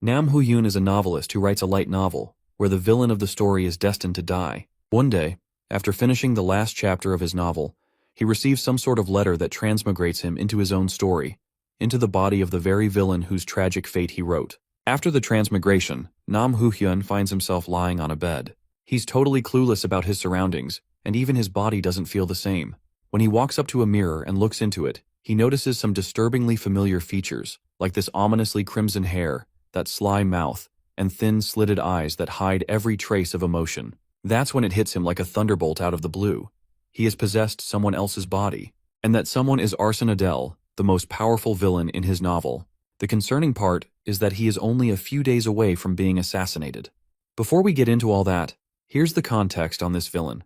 Nam Hu-yoon is a novelist who writes a light novel, where the villain of the story is destined to die. One day, after finishing the last chapter of his novel, he receives some sort of letter that transmigrates him into his own story, into the body of the very villain whose tragic fate he wrote. After the transmigration, Nam Hu-hyun finds himself lying on a bed. He's totally clueless about his surroundings, and even his body doesn't feel the same. When he walks up to a mirror and looks into it, he notices some disturbingly familiar features, like this ominously crimson hair, that sly mouth, and thin, slitted eyes that hide every trace of emotion. That's when it hits him like a thunderbolt out of the blue. He has possessed someone else's body, and that someone is Arsene Adel, the most powerful villain in his novel. The concerning part is that he is only a few days away from being assassinated. Before we get into all that, here's the context on this villain.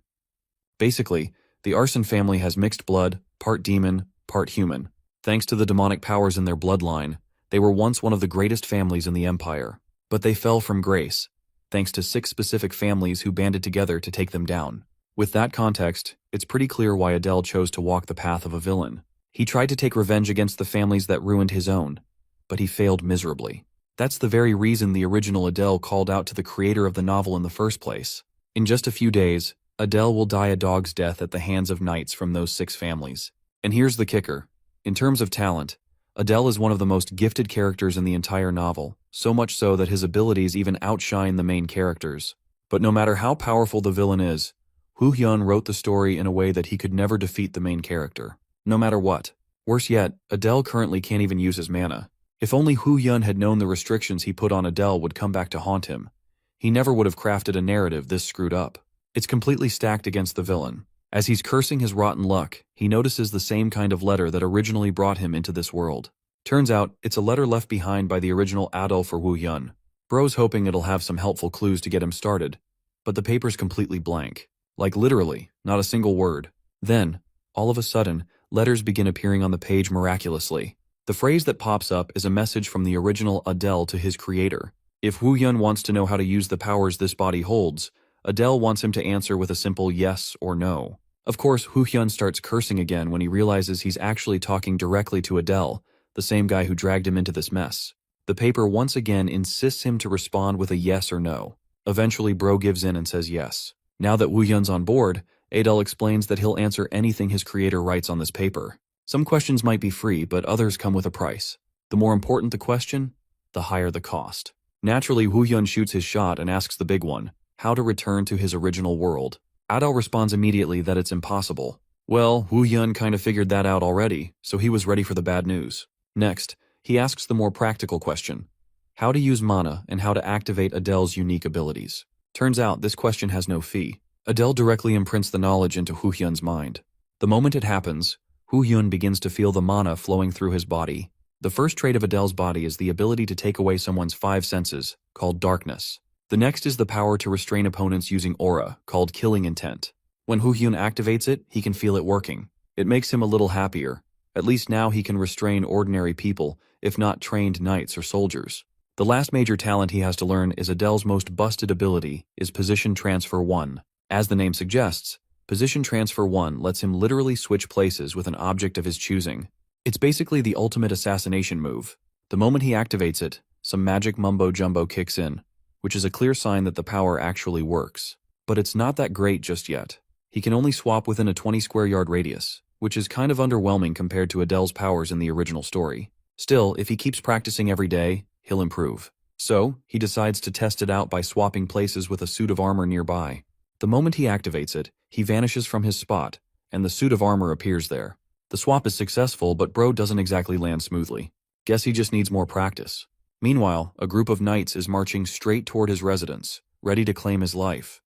Basically, the Arsene family has mixed blood, part demon, part human. Thanks to the demonic powers in their bloodline, they were once one of the greatest families in the empire. But they fell from grace, thanks to 6 specific families who banded together to take them down. With that context, it's pretty clear why Adel chose to walk the path of a villain. He tried to take revenge against the families that ruined his own, but he failed miserably. That's the very reason the original Adel called out to the creator of the novel in the first place. In just a few days, Adel will die a dog's death at the hands of knights from those 6 families. And here's the kicker. In terms of talent, Adel is one of the most gifted characters in the entire novel, so much so that his abilities even outshine the main characters. But no matter how powerful the villain is, Hu-hyun wrote the story in a way that he could never defeat the main character. No matter what. Worse yet, Adel currently can't even use his mana. If only Hu-hyun had known the restrictions he put on Adel would come back to haunt him, he never would have crafted a narrative this screwed up. It's completely stacked against the villain. As he's cursing his rotten luck, he notices the same kind of letter that originally brought him into this world. Turns out, it's a letter left behind by the original Adel for Wu-hyun. Bro's hoping it'll have some helpful clues to get him started, but the paper's completely blank. Like literally, not a single word. Then, all of a sudden, letters begin appearing on the page miraculously. The phrase that pops up is a message from the original Adel to his creator. If Wu-hyun wants to know how to use the powers this body holds, Adel wants him to answer with a simple yes or no. Of course, Hu-hyun starts cursing again when he realizes he's actually talking directly to Adel, the same guy who dragged him into this mess. The paper once again insists him to respond with a yes or no. Eventually, Bro gives in and says yes. Now that Wu-hyun's on board, Adel explains that he'll answer anything his creator writes on this paper. Some questions might be free, but others come with a price. The more important the question, the higher the cost. Naturally, Wu-hyun shoots his shot and asks the big one, how to return to his original world. Adel responds immediately that it's impossible. Well, Wu-hyun kind of figured that out already, so he was ready for the bad news. Next, he asks the more practical question, how to use mana and how to activate Adel's unique abilities. Turns out this question has no fee. Adel directly imprints the knowledge into Hu-hyun's mind. The moment it happens, Hu-hyun begins to feel the mana flowing through his body. The first trait of Adel's body is the ability to take away someone's 5 senses, called darkness. The next is the power to restrain opponents using aura, called killing intent. When Hu-hyun activates it, he can feel it working. It makes him a little happier. At least now he can restrain ordinary people, if not trained knights or soldiers. The last major talent he has to learn is Adel's most busted ability, is Position Transfer 1. As the name suggests, Position Transfer 1 lets him literally switch places with an object of his choosing. It's basically the ultimate assassination move. The moment he activates it, some magic mumbo-jumbo kicks in, which is a clear sign that the power actually works. But it's not that great just yet. He can only swap within a 20 square yard radius, which is kind of underwhelming compared to Adel's powers in the original story. Still, if he keeps practicing every day, he'll improve. So, he decides to test it out by swapping places with a suit of armor nearby. The moment he activates it, he vanishes from his spot, and the suit of armor appears there. The swap is successful, but Bro doesn't exactly land smoothly. Guess he just needs more practice. Meanwhile, a group of knights is marching straight toward his residence, ready to claim his life.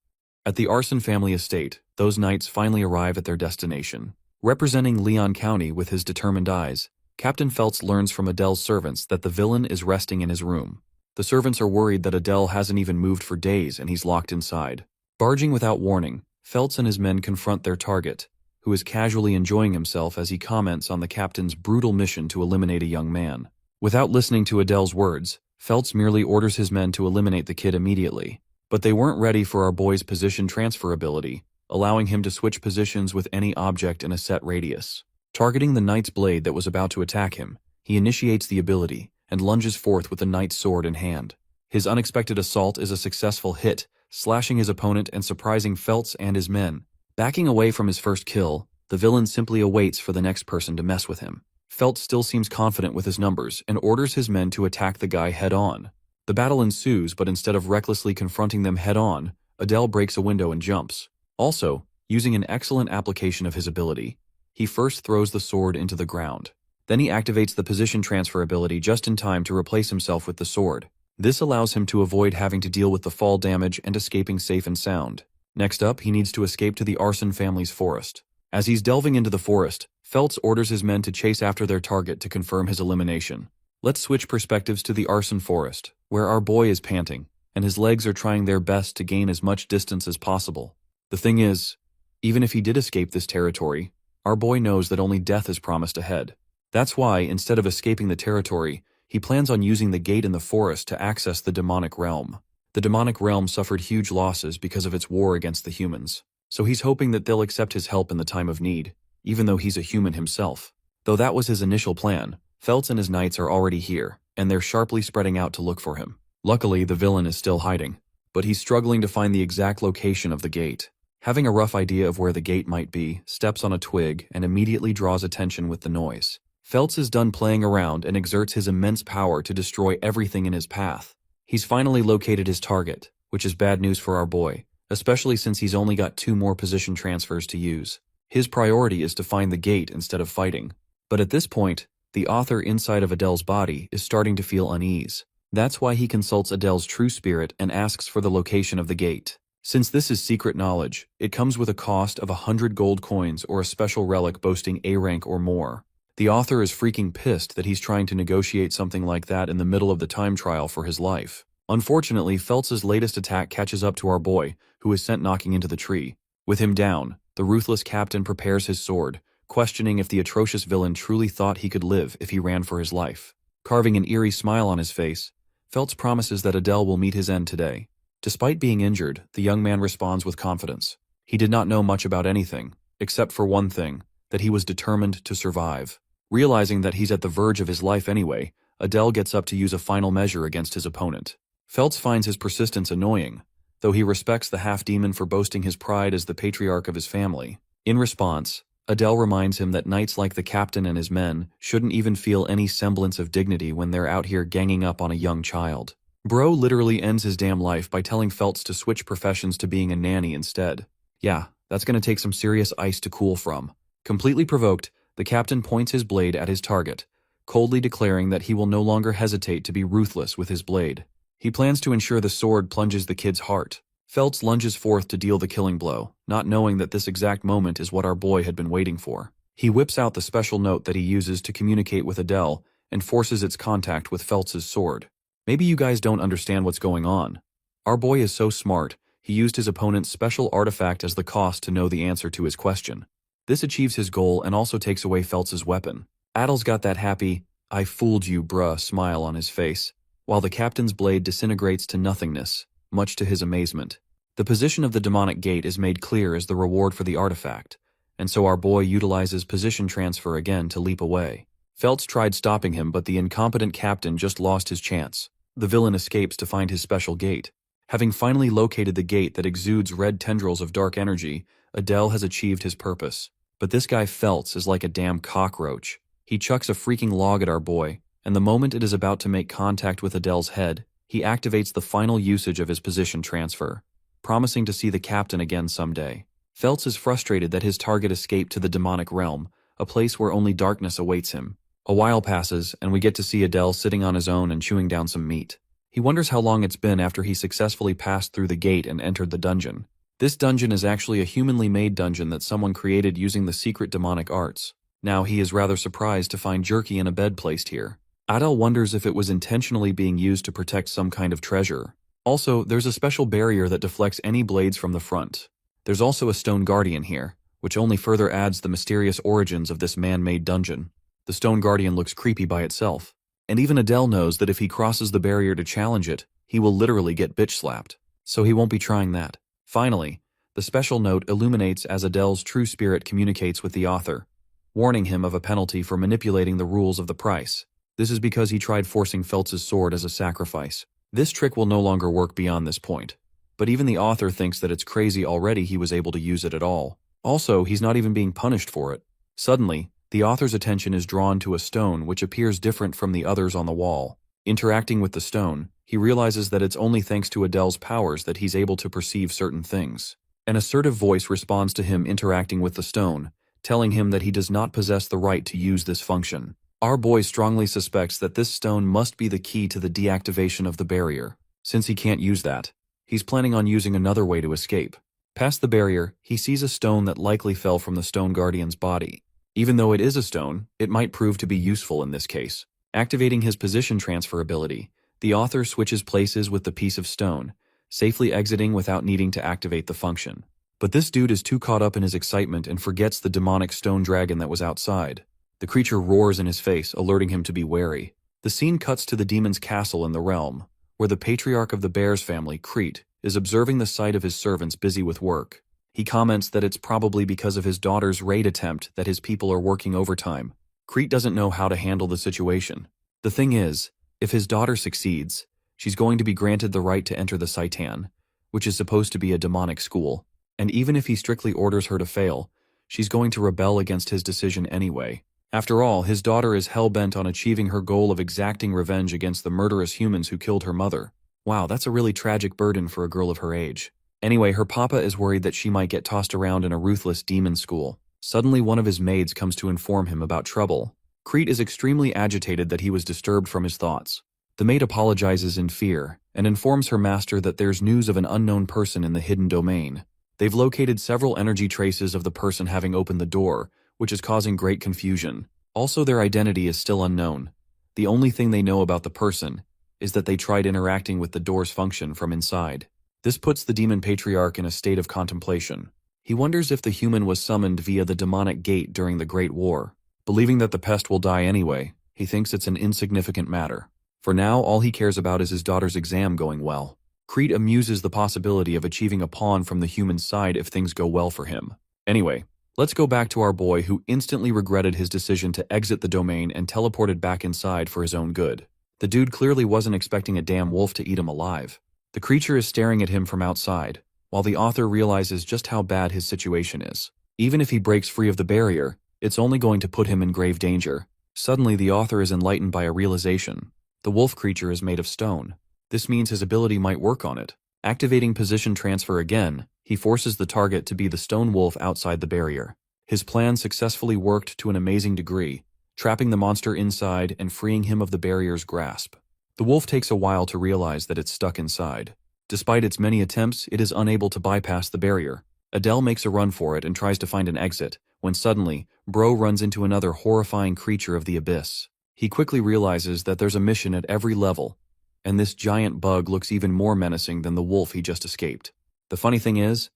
At the Arsene family estate, those knights finally arrive at their destination. Representing Leon County with his determined eyes, Captain Feltz learns from Adel's servants that the villain is resting in his room. The servants are worried that Adel hasn't even moved for days and he's locked inside. Barging without warning, Feltz and his men confront their target, who is casually enjoying himself as he comments on the captain's brutal mission to eliminate a young man. Without listening to Adel's words, Feltz merely orders his men to eliminate the kid immediately. But they weren't ready for our boy's position transfer ability, allowing him to switch positions with any object in a set radius. Targeting the knight's blade that was about to attack him, he initiates the ability and lunges forth with the knight's sword in hand. His unexpected assault is a successful hit, slashing his opponent and surprising Feltz and his men. Backing away from his first kill, the villain simply awaits for the next person to mess with him. Feltz still seems confident with his numbers and orders his men to attack the guy head-on. The battle ensues, but instead of recklessly confronting them head-on, Adele breaks a window and jumps. Also, using an excellent application of his ability, he first throws the sword into the ground. Then he activates the position transfer ability just in time to replace himself with the sword. This allows him to avoid having to deal with the fall damage and escaping safe and sound. Next up, he needs to escape to the Arson family's forest. As he's delving into the forest, Feltz orders his men to chase after their target to confirm his elimination. Let's switch perspectives to the Arson forest, where our boy is panting, and his legs are trying their best to gain as much distance as possible. The thing is, even if he did escape this territory, our boy knows that only death is promised ahead. That's why, instead of escaping the territory, he plans on using the gate in the forest to access the demonic realm. The demonic realm suffered huge losses because of its war against the humans, so he's hoping that they'll accept his help in the time of need, even though he's a human himself. Though that was his initial plan, Feltz and his knights are already here, and they're sharply spreading out to look for him. Luckily, the villain is still hiding, but he's struggling to find the exact location of the gate. Having a rough idea of where the gate might be, steps on a twig and immediately draws attention with the noise. Feltz is done playing around and exerts his immense power to destroy everything in his path. He's finally located his target, which is bad news for our boy, especially since he's only got 2 more position transfers to use. His priority is to find the gate instead of fighting. But at this point, the author inside of Adele's body is starting to feel unease. That's why he consults Adele's true spirit and asks for the location of the gate. Since this is secret knowledge, it comes with a cost of 100 gold coins or a special relic boasting A rank or more. The author is freaking pissed that he's trying to negotiate something like that in the middle of the time trial for his life. Unfortunately, Feltz's latest attack catches up to our boy, who is sent knocking into the tree. With him down, the ruthless captain prepares his sword, questioning if the atrocious villain truly thought he could live if he ran for his life. Carving an eerie smile on his face, Feltz promises that Adele will meet his end today. Despite being injured, the young man responds with confidence. He did not know much about anything, except for one thing, that he was determined to survive. Realizing that he's at the verge of his life anyway, Adele gets up to use a final measure against his opponent. Feltz finds his persistence annoying, though he respects the half-demon for boasting his pride as the patriarch of his family. In response, Adele reminds him that knights like the captain and his men shouldn't even feel any semblance of dignity when they're out here ganging up on a young child. Bro literally ends his damn life by telling Feltz to switch professions to being a nanny instead. Yeah, that's gonna take some serious ice to cool from. Completely provoked, the captain points his blade at his target, coldly declaring that he will no longer hesitate to be ruthless with his blade. He plans to ensure the sword plunges the kid's heart. Feltz lunges forth to deal the killing blow, not knowing that this exact moment is what our boy had been waiting for. He whips out the special note that he uses to communicate with Adele and forces its contact with Feltz's sword. Maybe you guys don't understand what's going on. Our boy is so smart, he used his opponent's special artifact as the cost to know the answer to his question. This achieves his goal and also takes away Feltz's weapon. Adel's got that happy, "I fooled you, bruh" smile on his face, while the captain's blade disintegrates to nothingness, much to his amazement. The position of the demonic gate is made clear as the reward for the artifact, and so our boy utilizes position transfer again to leap away. Feltz tried stopping him, but the incompetent captain just lost his chance. The villain escapes to find his special gate. Having finally located the gate that exudes red tendrils of dark energy, Adele has achieved his purpose. But this guy Feltz is like a damn cockroach. He chucks a freaking log at our boy, and the moment it is about to make contact with Adele's head, he activates the final usage of his position transfer, promising to see the captain again someday. Feltz is frustrated that his target escaped to the demonic realm, a place where only darkness awaits him. A while passes, and we get to see Adele sitting on his own and chewing down some meat. He wonders how long it's been after he successfully passed through the gate and entered the dungeon. This dungeon is actually a humanly made dungeon that someone created using the secret demonic arts. Now he is rather surprised to find jerky in a bed placed here. Adele wonders if it was intentionally being used to protect some kind of treasure. Also, there's a special barrier that deflects any blades from the front. There's also a stone guardian here, which only further adds the mysterious origins of this man-made dungeon. The stone guardian looks creepy by itself, and even Adele knows that if he crosses the barrier to challenge it, he will literally get bitch-slapped, so he won't be trying that. Finally, the special note illuminates as Adele's true spirit communicates with the author, warning him of a penalty for manipulating the rules of the price. This is because he tried forcing Feltz's sword as a sacrifice. This trick will no longer work beyond this point. But even the author thinks that it's crazy already he was able to use it at all. Also, he's not even being punished for it. Suddenly, the author's attention is drawn to a stone which appears different from the others on the wall. Interacting with the stone, he realizes that it's only thanks to Adele's powers that he's able to perceive certain things. An assertive voice responds to him interacting with the stone, telling him that he does not possess the right to use this function. Our boy strongly suspects that this stone must be the key to the deactivation of the barrier. Since he can't use that, he's planning on using another way to escape. Past the barrier, he sees a stone that likely fell from the stone guardian's body. Even though it is a stone, it might prove to be useful in this case. Activating his position transfer ability, the author switches places with the piece of stone, safely exiting without needing to activate the function. But this dude is too caught up in his excitement and forgets the demonic stone dragon that was outside. The creature roars in his face, alerting him to be wary. The scene cuts to the demon's castle in the realm, where the patriarch of the bear's family, Crete, is observing the sight of his servants busy with work. He comments that it's probably because of his daughter's raid attempt that his people are working overtime. Crete doesn't know how to handle the situation. The thing is, if his daughter succeeds, she's going to be granted the right to enter the Saitan, which is supposed to be a demonic school. And even if he strictly orders her to fail, she's going to rebel against his decision anyway. After all, his daughter is hell-bent on achieving her goal of exacting revenge against the murderous humans who killed her mother. Wow, that's a really tragic burden for a girl of her age. Anyway, her papa is worried that she might get tossed around in a ruthless demon school. Suddenly, one of his maids comes to inform him about trouble. Crete is extremely agitated that he was disturbed from his thoughts. The maid apologizes in fear and informs her master that there's news of an unknown person in the hidden domain. They've located several energy traces of the person having opened the door, which is causing great confusion. Also, their identity is still unknown. The only thing they know about the person is that they tried interacting with the door's function from inside. This puts the demon patriarch in a state of contemplation. He wonders if the human was summoned via the demonic gate during the Great War. Believing that the pest will die anyway, he thinks it's an insignificant matter. For now, all he cares about is his daughter's exam going well. Crete amuses the possibility of achieving a pawn from the human side if things go well for him. Anyway, let's go back to our boy who instantly regretted his decision to exit the domain and teleported back inside for his own good. The dude clearly wasn't expecting a damn wolf to eat him alive. The creature is staring at him from outside, while the author realizes just how bad his situation is. Even if he breaks free of the barrier, it's only going to put him in grave danger. Suddenly, the author is enlightened by a realization. The wolf creature is made of stone. This means his ability might work on it. Activating position transfer again, he forces the target to be the stone wolf outside the barrier. His plan successfully worked to an amazing degree, trapping the monster inside and freeing him of the barrier's grasp. The wolf takes a while to realize that it's stuck inside. Despite its many attempts, it is unable to bypass the barrier. Adele makes a run for it and tries to find an exit, when suddenly, Bro runs into another horrifying creature of the abyss. He quickly realizes that there's a mission at every level, and this giant bug looks even more menacing than the wolf he just escaped. The funny thing is,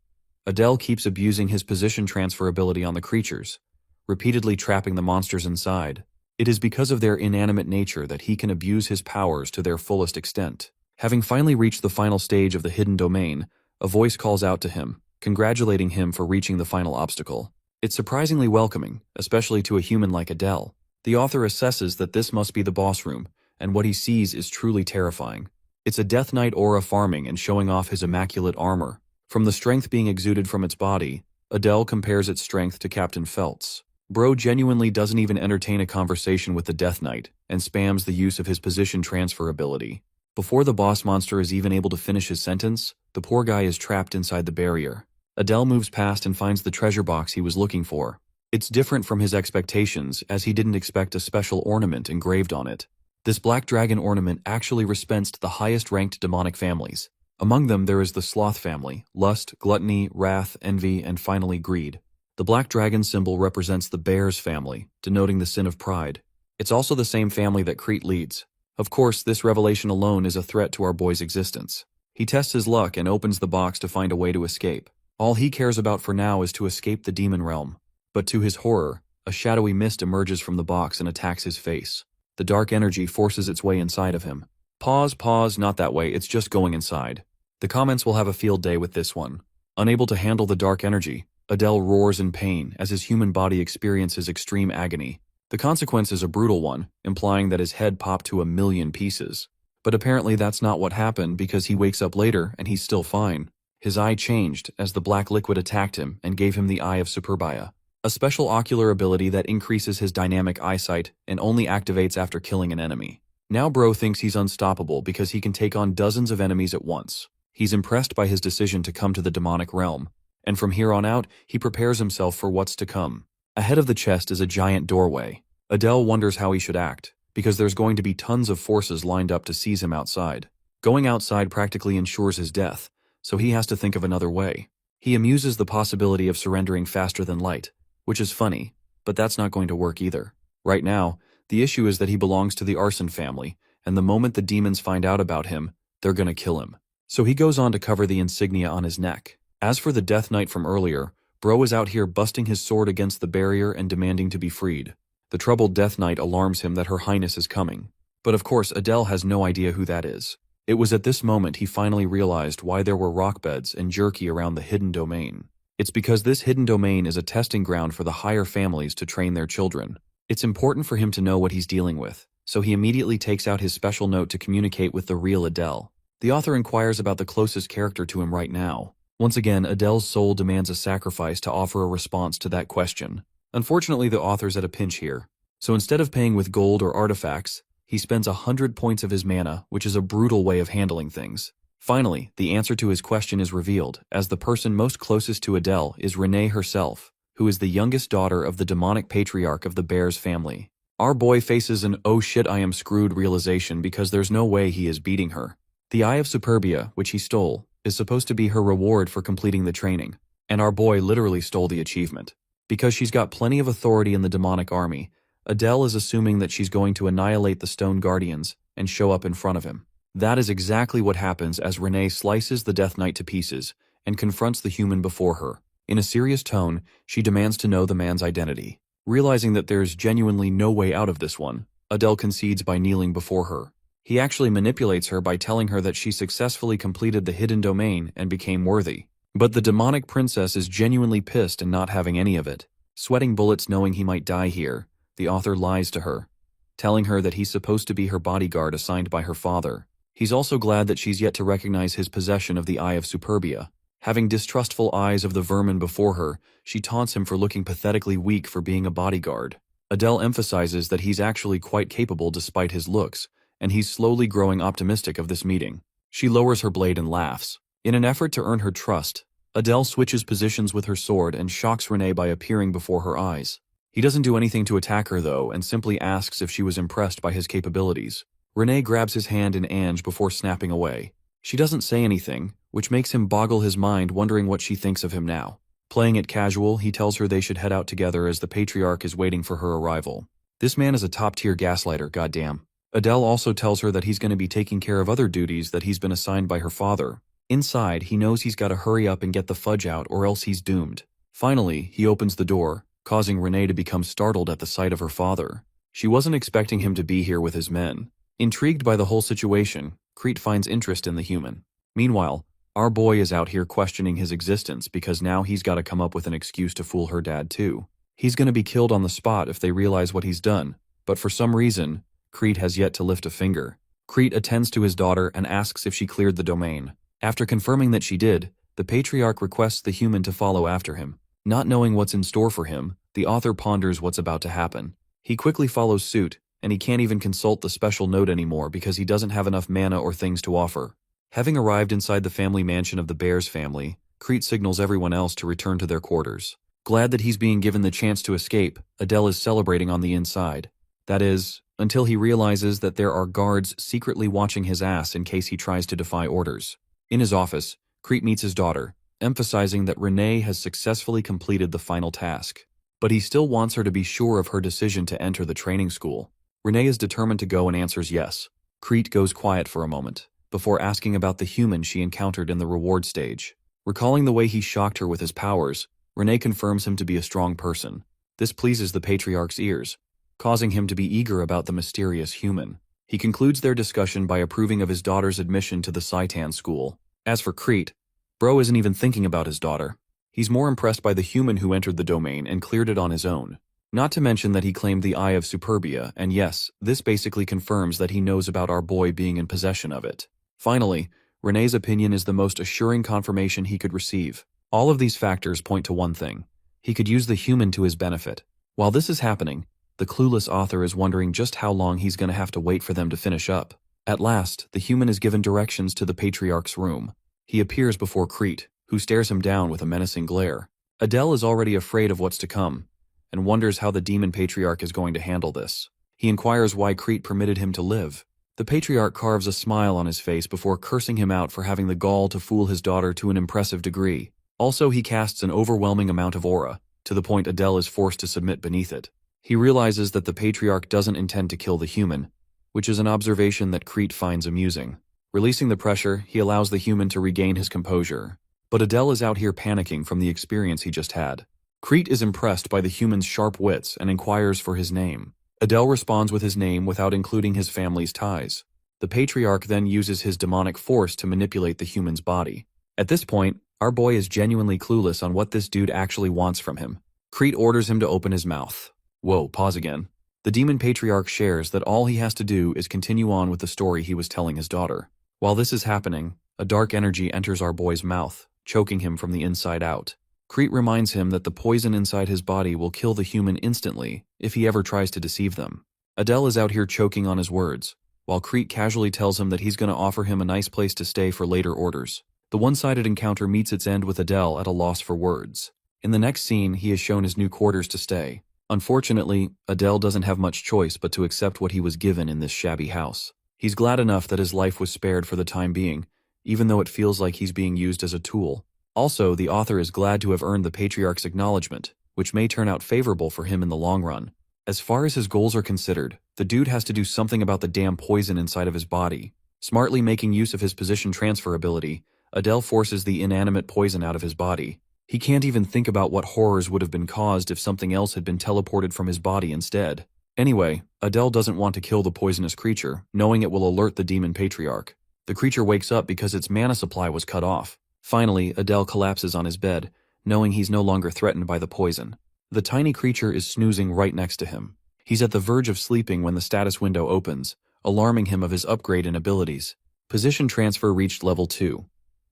Adele keeps abusing his position transfer ability on the creatures, repeatedly trapping the monsters inside. It is because of their inanimate nature that he can abuse his powers to their fullest extent. Having finally reached the final stage of the hidden domain, a voice calls out to him, congratulating him for reaching the final obstacle. It's surprisingly welcoming, especially to a human like Adele. The author assesses that this must be the boss room, and what he sees is truly terrifying. It's a Death Knight aura farming and showing off his immaculate armor. From the strength being exuded from its body, Adele compares its strength to Captain Felt's. Bro genuinely doesn't even entertain a conversation with the Death Knight and spams the use of his position transfer ability. Before the boss monster is even able to finish his sentence, the poor guy is trapped inside the barrier. Adele moves past and finds the treasure box he was looking for. It's different from his expectations, as he didn't expect a special ornament engraved on it. This black dragon ornament actually represents the highest-ranked demonic families. Among them there is the sloth family, lust, gluttony, wrath, envy, and finally greed. The black dragon symbol represents the bear's family, denoting the sin of pride. It's also the same family that Crete leads. Of course, this revelation alone is a threat to our boy's existence. He tests his luck and opens the box to find a way to escape. All he cares about for now is to escape the demon realm. But to his horror, a shadowy mist emerges from the box and attacks his face. The dark energy forces its way inside of him. Pause, not that way, it's just going inside. The comments will have a field day with this one. Unable to handle the dark energy, Adele roars in pain as his human body experiences extreme agony. The consequence is a brutal one, implying that his head popped to 1,000,000 pieces. But apparently that's not what happened because he wakes up later and he's still fine. His eye changed as the black liquid attacked him and gave him the Eye of Superbia, a special ocular ability that increases his dynamic eyesight and only activates after killing an enemy. Now Bro thinks he's unstoppable because he can take on dozens of enemies at once. He's impressed by his decision to come to the demonic realm, and from here on out, he prepares himself for what's to come. Ahead of the chest is a giant doorway. Adele wonders how he should act, because there's going to be tons of forces lined up to seize him outside. Going outside practically ensures his death, so he has to think of another way. He amuses the possibility of surrendering faster than light, which is funny, but that's not going to work either. Right now, the issue is that he belongs to the arson family, and the moment the demons find out about him, they're gonna kill him. So he goes on to cover the insignia on his neck. As for the Death Knight from earlier, Bro is out here busting his sword against the barrier and demanding to be freed. The troubled Death Knight alarms him that Her Highness is coming. But of course, Adele has no idea who that is. It was at this moment he finally realized why there were rock beds and jerky around the hidden domain. It's because this hidden domain is a testing ground for the higher families to train their children. It's important for him to know what he's dealing with, so he immediately takes out his special note to communicate with the real Adele. The author inquires about the closest character to him right now. Once again, Adele's soul demands a sacrifice to offer a response to that question. Unfortunately, the author's at a pinch here. So instead of paying with gold or artifacts, he spends 100 points of his mana, which is a brutal way of handling things. Finally, the answer to his question is revealed, as the person most closest to Adele is Renee herself, who is the youngest daughter of the demonic patriarch of the Bears family. Our boy faces an "oh shit I am screwed" realization because there's no way he is beating her. The Eye of Superbia, which he stole, is supposed to be her reward for completing the training, and our boy literally stole the achievement. Because she's got plenty of authority in the demonic army, Adele is assuming that she's going to annihilate the Stone Guardians and show up in front of him. That is exactly what happens as Renee slices the Death Knight to pieces and confronts the human before her. In a serious tone, she demands to know the man's identity. Realizing that there's genuinely no way out of this one, Adele concedes by kneeling before her. He actually manipulates her by telling her that she successfully completed the hidden domain and became worthy. But the demonic princess is genuinely pissed and not having any of it. Sweating bullets knowing he might die here, the author lies to her, telling her that he's supposed to be her bodyguard assigned by her father. He's also glad that she's yet to recognize his possession of the Eye of Superbia. Having distrustful eyes of the vermin before her, she taunts him for looking pathetically weak for being a bodyguard. Adele emphasizes that he's actually quite capable despite his looks, and he's slowly growing optimistic of this meeting. She lowers her blade and laughs. In an effort to earn her trust, Adele switches positions with her sword and shocks Renee by appearing before her eyes. He doesn't do anything to attack her though, and simply asks if she was impressed by his capabilities. Renee grabs his hand in Ange before snapping away. She doesn't say anything, which makes him boggle his mind wondering what she thinks of him now. Playing it casual, he tells her they should head out together as the patriarch is waiting for her arrival. This man is a top-tier gaslighter, goddamn. Adele also tells her that he's going to be taking care of other duties that he's been assigned by her father. Inside, he knows he's got to hurry up and get the fudge out or else he's doomed. Finally, he opens the door, causing Renee to become startled at the sight of her father. She wasn't expecting him to be here with his men. Intrigued by the whole situation, Crete finds interest in the human. Meanwhile, our boy is out here questioning his existence because now he's got to come up with an excuse to fool her dad too. He's going to be killed on the spot if they realize what he's done, but for some reason, Crete has yet to lift a finger. Crete attends to his daughter and asks if she cleared the domain. After confirming that she did, the patriarch requests the human to follow after him. Not knowing what's in store for him, the author ponders what's about to happen. He quickly follows suit, and he can't even consult the special note anymore because he doesn't have enough mana or things to offer. Having arrived inside the family mansion of the Bears family, Crete signals everyone else to return to their quarters. Glad that he's being given the chance to escape, Adele is celebrating on the inside. That is, until he realizes that there are guards secretly watching his ass in case he tries to defy orders. In his office, Crete meets his daughter, emphasizing that Renee has successfully completed the final task. But he still wants her to be sure of her decision to enter the training school. Renee is determined to go and answers yes. Crete goes quiet for a moment, before asking about the human she encountered in the reward stage. Recalling the way he shocked her with his powers, Renee confirms him to be a strong person. This pleases the patriarch's ears, causing him to be eager about the mysterious human. He concludes their discussion by approving of his daughter's admission to the Saitan school. As for Crete, Bro isn't even thinking about his daughter. He's more impressed by the human who entered the domain and cleared it on his own. Not to mention that he claimed the Eye of Superbia, and yes, this basically confirms that he knows about our boy being in possession of it. Finally, Rene's opinion is the most assuring confirmation he could receive. All of these factors point to one thing. He could use the human to his benefit. While this is happening, the clueless author is wondering just how long he's going to have to wait for them to finish up. At last, the human is given directions to the patriarch's room. He appears before Crete, who stares him down with a menacing glare. Adele is already afraid of what's to come, and wonders how the demon patriarch is going to handle this. He inquires why Crete permitted him to live. The patriarch carves a smile on his face before cursing him out for having the gall to fool his daughter to an impressive degree. Also, he casts an overwhelming amount of aura, to the point Adele is forced to submit beneath it. He realizes that the patriarch doesn't intend to kill the human, which is an observation that Crete finds amusing. Releasing the pressure, he allows the human to regain his composure. But Adele is out here panicking from the experience he just had. Crete is impressed by the human's sharp wits and inquires for his name. Adele responds with his name without including his family's ties. The patriarch then uses his demonic force to manipulate the human's body. At this point, our boy is genuinely clueless on what this dude actually wants from him. Crete orders him to open his mouth. Whoa, pause again. The demon patriarch shares that all he has to do is continue on with the story he was telling his daughter. While this is happening, a dark energy enters our boy's mouth, choking him from the inside out. Crete reminds him that the poison inside his body will kill the human instantly if he ever tries to deceive them. Adele is out here choking on his words, while Crete casually tells him that he's going to offer him a nice place to stay for later orders. The one-sided encounter meets its end with Adele at a loss for words. In the next scene, he is shown his new quarters to stay. Unfortunately, Adele doesn't have much choice but to accept what he was given in this shabby house. He's glad enough that his life was spared for the time being, even though it feels like he's being used as a tool. Also, the author is glad to have earned the patriarch's acknowledgement, which may turn out favorable for him in the long run. As far as his goals are considered, the dude has to do something about the damn poison inside of his body. Smartly making use of his position transfer ability, Adele forces the inanimate poison out of his body. He can't even think about what horrors would have been caused if something else had been teleported from his body instead. Anyway, Adele doesn't want to kill the poisonous creature, knowing it will alert the demon patriarch. The creature wakes up because its mana supply was cut off. Finally, Adele collapses on his bed, knowing he's no longer threatened by the poison. The tiny creature is snoozing right next to him. He's at the verge of sleeping when the status window opens, alarming him of his upgrade in abilities. Position transfer reached level 2,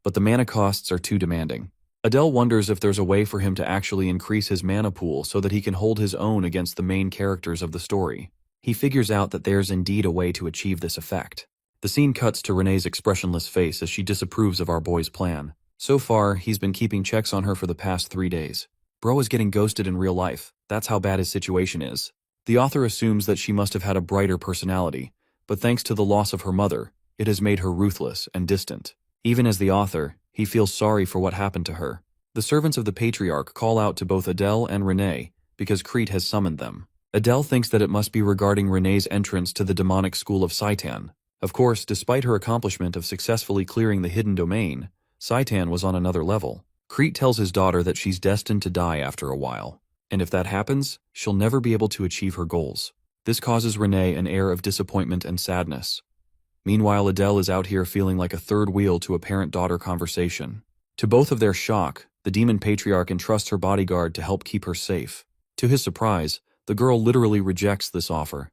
but the mana costs are too demanding. Adele wonders if there's a way for him to actually increase his mana pool so that he can hold his own against the main characters of the story. He figures out that there's indeed a way to achieve this effect. The scene cuts to Rene's expressionless face as she disapproves of our boy's plan. So far, he's been keeping checks on her for the past 3 days. Bro is getting ghosted in real life. That's how bad his situation is. The author assumes that she must have had a brighter personality, but thanks to the loss of her mother, it has made her ruthless and distant. Even as the author, he feels sorry for what happened to her. The servants of the patriarch call out to both Adele and Rene because Crete has summoned them. Adele thinks that it must be regarding Rene's entrance to the demonic school of Saitan. Of course, despite her accomplishment of successfully clearing the hidden domain, Saitan was on another level. Crete tells his daughter that she's destined to die after a while, and if that happens, she'll never be able to achieve her goals. This causes Rene an air of disappointment and sadness. Meanwhile, Adele is out here feeling like a third wheel to a parent-daughter conversation. To both of their shock, the demon patriarch entrusts her bodyguard to help keep her safe. To his surprise, the girl literally rejects this offer,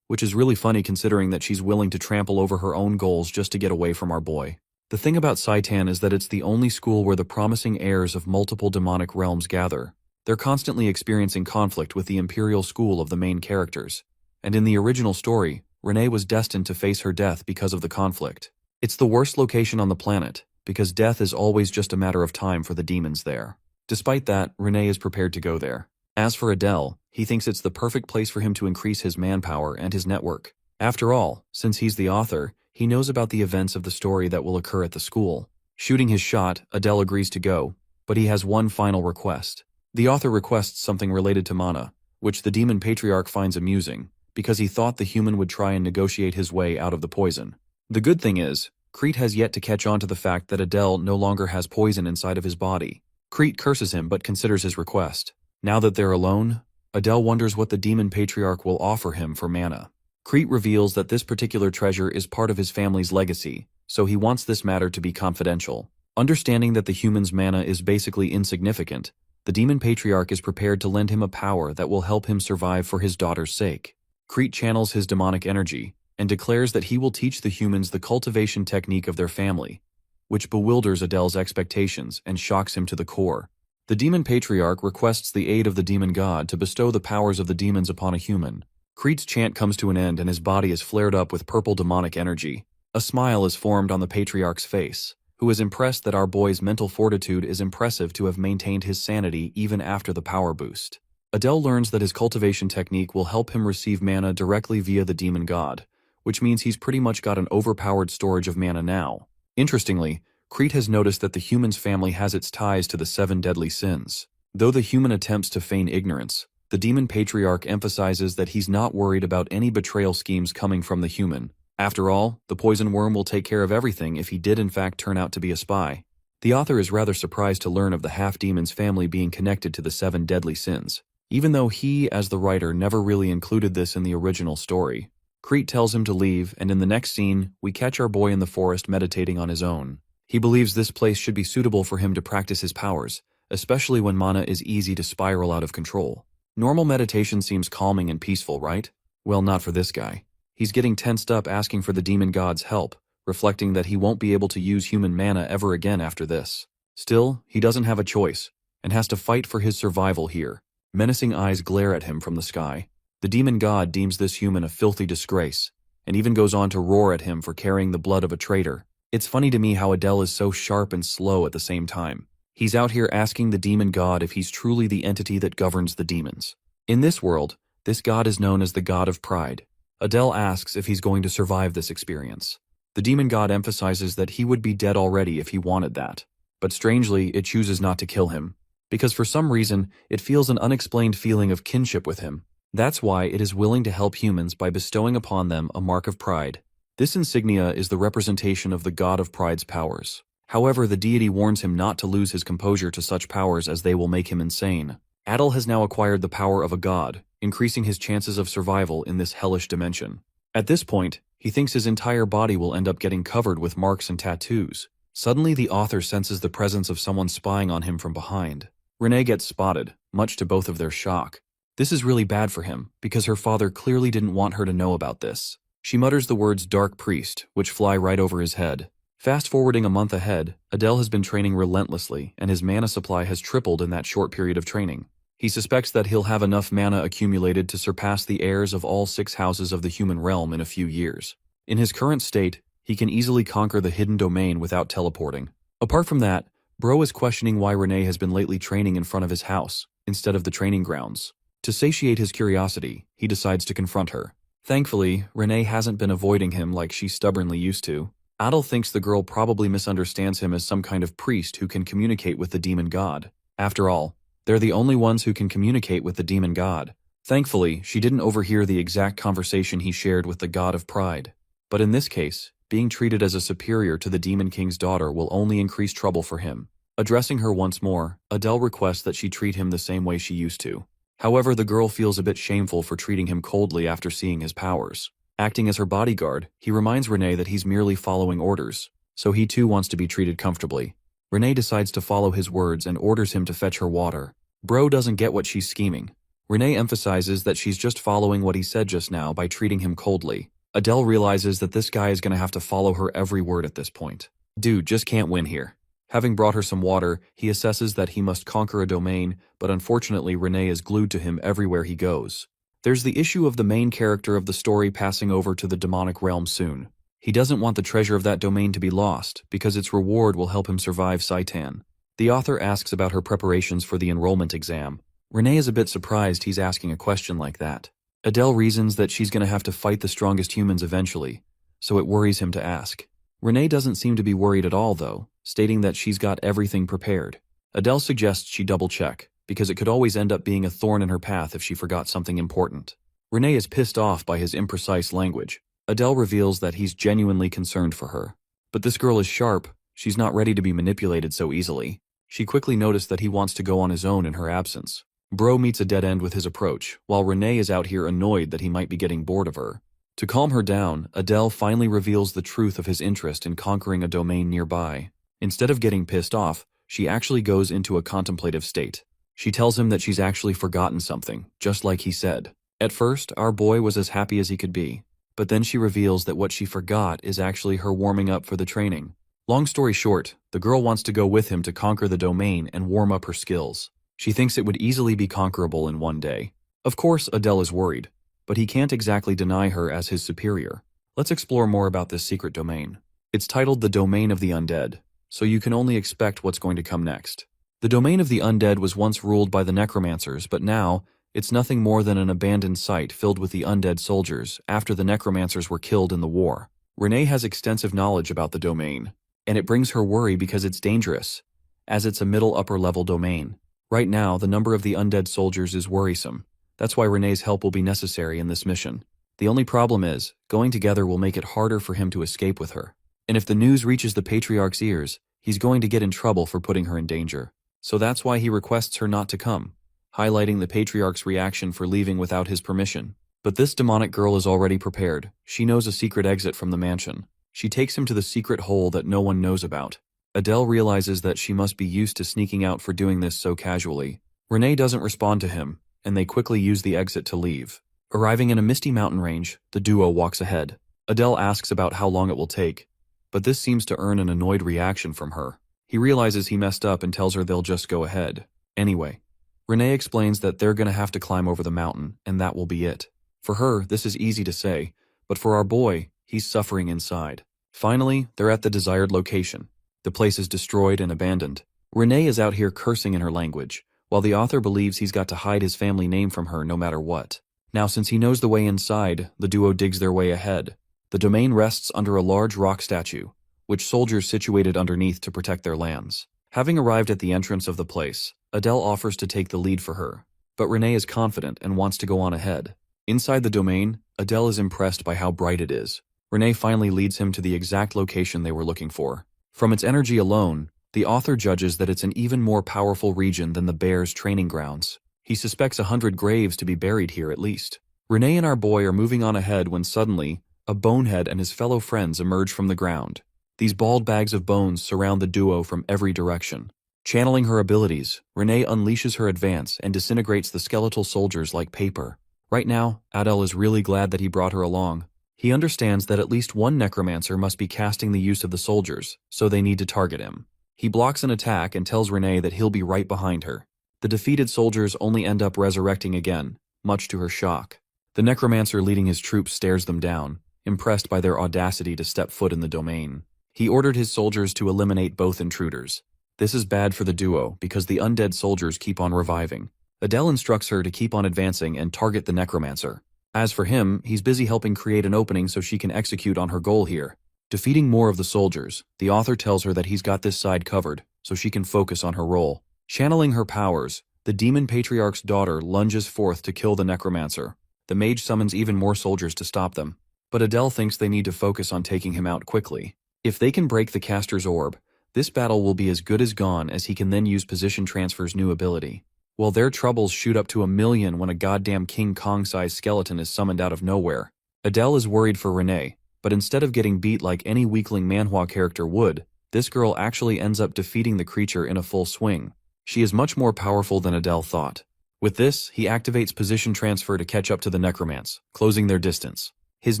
which is really funny considering that she's willing to trample over her own goals just to get away from our boy. The thing about Saitan is that it's the only school where the promising heirs of multiple demonic realms gather. They're constantly experiencing conflict with the imperial school of the main characters. And in the original story, Rene was destined to face her death because of the conflict. It's the worst location on the planet, because death is always just a matter of time for the demons there. Despite that, Rene is prepared to go there. As for Adele, he thinks it's the perfect place for him to increase his manpower and his network. After all, since he's the author, he knows about the events of the story that will occur at the school. Shooting his shot, Adele agrees to go, but he has one final request. The author requests something related to mana, which the demon patriarch finds amusing, because he thought the human would try and negotiate his way out of the poison. The good thing is, Crete has yet to catch on to the fact that Adele no longer has poison inside of his body. Crete curses him but considers his request. Now that they're alone, Adele wonders what the demon patriarch will offer him for mana. Crete reveals that this particular treasure is part of his family's legacy, so he wants this matter to be confidential. Understanding that the human's mana is basically insignificant, The demon patriarch is prepared to lend him a power that will help him survive for his daughter's sake. Crete channels his demonic energy and declares that he will teach the humans the cultivation technique of their family, which bewilders Adele's expectations and shocks him to the core. The demon patriarch requests the aid of the demon god to bestow the powers of the demons upon a human. Crete's chant comes to an end and his body is flared up with purple demonic energy. A smile is formed on the patriarch's face, who is impressed that our boy's mental fortitude is impressive to have maintained his sanity even after the power boost. Adele learns that his cultivation technique will help him receive mana directly via the demon god, which means he's pretty much got an overpowered storage of mana now. Interestingly, Crete has noticed that the human's family has its ties to the 7 deadly sins. Though the human attempts to feign ignorance, the demon patriarch emphasizes that he's not worried about any betrayal schemes coming from the human. After all, the poison worm will take care of everything if he did in fact turn out to be a spy. The author is rather surprised to learn of the half-demon's family being connected to the 7 deadly sins, even though he, as the writer, never really included this in the original story. Crete tells him to leave, and in the next scene, we catch our boy in the forest meditating on his own. He believes this place should be suitable for him to practice his powers, especially when mana is easy to spiral out of control. Normal meditation seems calming and peaceful, right? Well, not for this guy. He's getting tensed up asking for the demon god's help, reflecting that he won't be able to use human mana ever again after this. Still, he doesn't have a choice, and has to fight for his survival here. Menacing eyes glare at him from the sky. The demon god deems this human a filthy disgrace, and even goes on to roar at him for carrying the blood of a traitor. It's funny to me how Adele is so sharp and slow at the same time. He's out here asking the demon god if he's truly the entity that governs the demons. In this world, this god is known as the god of pride. Adele asks if he's going to survive this experience. The demon god emphasizes that he would be dead already if he wanted that. But strangely, it chooses not to kill him, because for some reason, it feels an unexplained feeling of kinship with him. That's why it is willing to help humans by bestowing upon them a mark of pride. This insignia is the representation of the god of pride's powers. However, the deity warns him not to lose his composure to such powers as they will make him insane. Adele has now acquired the power of a god, increasing his chances of survival in this hellish dimension. At this point, he thinks his entire body will end up getting covered with marks and tattoos. Suddenly, the author senses the presence of someone spying on him from behind. Renee gets spotted, much to both of their shock. This is really bad for him, because her father clearly didn't want her to know about this. She mutters the words "dark priest," which fly right over his head. Fast-forwarding a month ahead, Adele has been training relentlessly, and his mana supply has tripled in that short period of training. He suspects that he'll have enough mana accumulated to surpass the heirs of all 6 houses of the human realm in a few years. In his current state, he can easily conquer the hidden domain without teleporting. Apart from that, Bro is questioning why Renee has been lately training in front of his house, instead of the training grounds. To satiate his curiosity, he decides to confront her. Thankfully, Renee hasn't been avoiding him like she stubbornly used to. Adele thinks the girl probably misunderstands him as some kind of priest who can communicate with the demon god. After all, they're the only ones who can communicate with the demon god. Thankfully, she didn't overhear the exact conversation he shared with the god of pride. But in this case, being treated as a superior to the demon king's daughter will only increase trouble for him. Addressing her once more, Adele requests that she treat him the same way she used to. However, the girl feels a bit shameful for treating him coldly after seeing his powers. Acting as her bodyguard, he reminds Renee that he's merely following orders, so he too wants to be treated comfortably. Renee decides to follow his words and orders him to fetch her water. Bro doesn't get what she's scheming. Renee emphasizes that she's just following what he said just now by treating him coldly. Adele realizes that this guy is going to have to follow her every word at this point. Dude just can't win here. Having brought her some water, he assesses that he must conquer a domain, but unfortunately Renee is glued to him everywhere he goes. There's the issue of the main character of the story passing over to the demonic realm soon. He doesn't want the treasure of that domain to be lost, because its reward will help him survive Saitan. The author asks about her preparations for the enrollment exam. Renee is a bit surprised he's asking a question like that. Adele reasons that she's going to have to fight the strongest humans eventually, so it worries him to ask. Renee doesn't seem to be worried at all though, stating that she's got everything prepared. Adele suggests she double-check, because it could always end up being a thorn in her path if she forgot something important. Renee is pissed off by his imprecise language. Adele reveals that he's genuinely concerned for her. But this girl is sharp, she's not ready to be manipulated so easily. She quickly noticed that he wants to go on his own in her absence. Bro meets a dead end with his approach, while Renee is out here annoyed that he might be getting bored of her. To calm her down, Adele finally reveals the truth of his interest in conquering a domain nearby. Instead of getting pissed off, she actually goes into a contemplative state. She tells him that she's actually forgotten something, just like he said. At first, our boy was as happy as he could be, but then she reveals that what she forgot is actually her warming up for the training. Long story short, the girl wants to go with him to conquer the domain and warm up her skills. She thinks it would easily be conquerable in one day. Of course, Adele is worried, but he can't exactly deny her as his superior. Let's explore more about this secret domain. It's titled the Domain of the Undead, so you can only expect what's going to come next. The Domain of the Undead was once ruled by the necromancers, but now, it's nothing more than an abandoned site filled with the undead soldiers after the necromancers were killed in the war. Renee has extensive knowledge about the domain, and it brings her worry because it's dangerous, as it's a middle-upper level domain. Right now, the number of the undead soldiers is worrisome. That's why Renee's help will be necessary in this mission. The only problem is, going together will make it harder for him to escape with her. And if the news reaches the Patriarch's ears, he's going to get in trouble for putting her in danger. So that's why he requests her not to come, highlighting the Patriarch's reaction for leaving without his permission. But this demonic girl is already prepared. She knows a secret exit from the mansion. She takes him to the secret hole that no one knows about. Adele realizes that she must be used to sneaking out for doing this so casually. Renee doesn't respond to him, and they quickly use the exit to leave. Arriving in a misty mountain range, the duo walks ahead. Adele asks about how long it will take, but this seems to earn an annoyed reaction from her. He realizes he messed up and tells her they'll just go ahead. Anyway, Renee explains that they're gonna have to climb over the mountain, and that will be it. For her, this is easy to say, but for our boy, he's suffering inside. Finally, they're at the desired location. The place is destroyed and abandoned. Renee is out here cursing in her language, while the author believes he's got to hide his family name from her no matter what. Now, since he knows the way inside, the duo digs their way ahead. The domain rests under a large rock statue, which soldiers situated underneath to protect their lands. Having arrived at the entrance of the place, Adele offers to take the lead for her, but Renee is confident and wants to go on ahead. Inside the domain, Adele is impressed by how bright it is. Renee finally leads him to the exact location they were looking for. From its energy alone, the author judges that it's an even more powerful region than the bears' training grounds. He suspects 100 graves to be buried here at least. Renee and our boy are moving on ahead when suddenly, a bonehead and his fellow friends emerge from the ground. These bald bags of bones surround the duo from every direction. Channeling her abilities, Renee unleashes her advance and disintegrates the skeletal soldiers like paper. Right now, Adele is really glad that he brought her along. He understands that at least one necromancer must be casting the use of the soldiers, so they need to target him. He blocks an attack and tells Renee that he'll be right behind her. The defeated soldiers only end up resurrecting again, much to her shock. The necromancer leading his troops stares them down, impressed by their audacity to step foot in the domain. He ordered his soldiers to eliminate both intruders. This is bad for the duo because the undead soldiers keep on reviving. Adele instructs her to keep on advancing and target the necromancer. As for him, he's busy helping create an opening so she can execute on her goal here. Defeating more of the soldiers, the author tells her that he's got this side covered, so she can focus on her role. Channeling her powers, the demon patriarch's daughter lunges forth to kill the necromancer. The mage summons even more soldiers to stop them, but Adele thinks they need to focus on taking him out quickly. If they can break the caster's orb, this battle will be as good as gone as he can then use position transfer's new ability. Well, their troubles shoot up to 1,000,000 when a goddamn King Kong-sized skeleton is summoned out of nowhere. Adele is worried for Renee, but instead of getting beat like any weakling Manhwa character would, this girl actually ends up defeating the creature in a full swing. She is much more powerful than Adele thought. With this, he activates position transfer to catch up to the necromance, closing their distance. His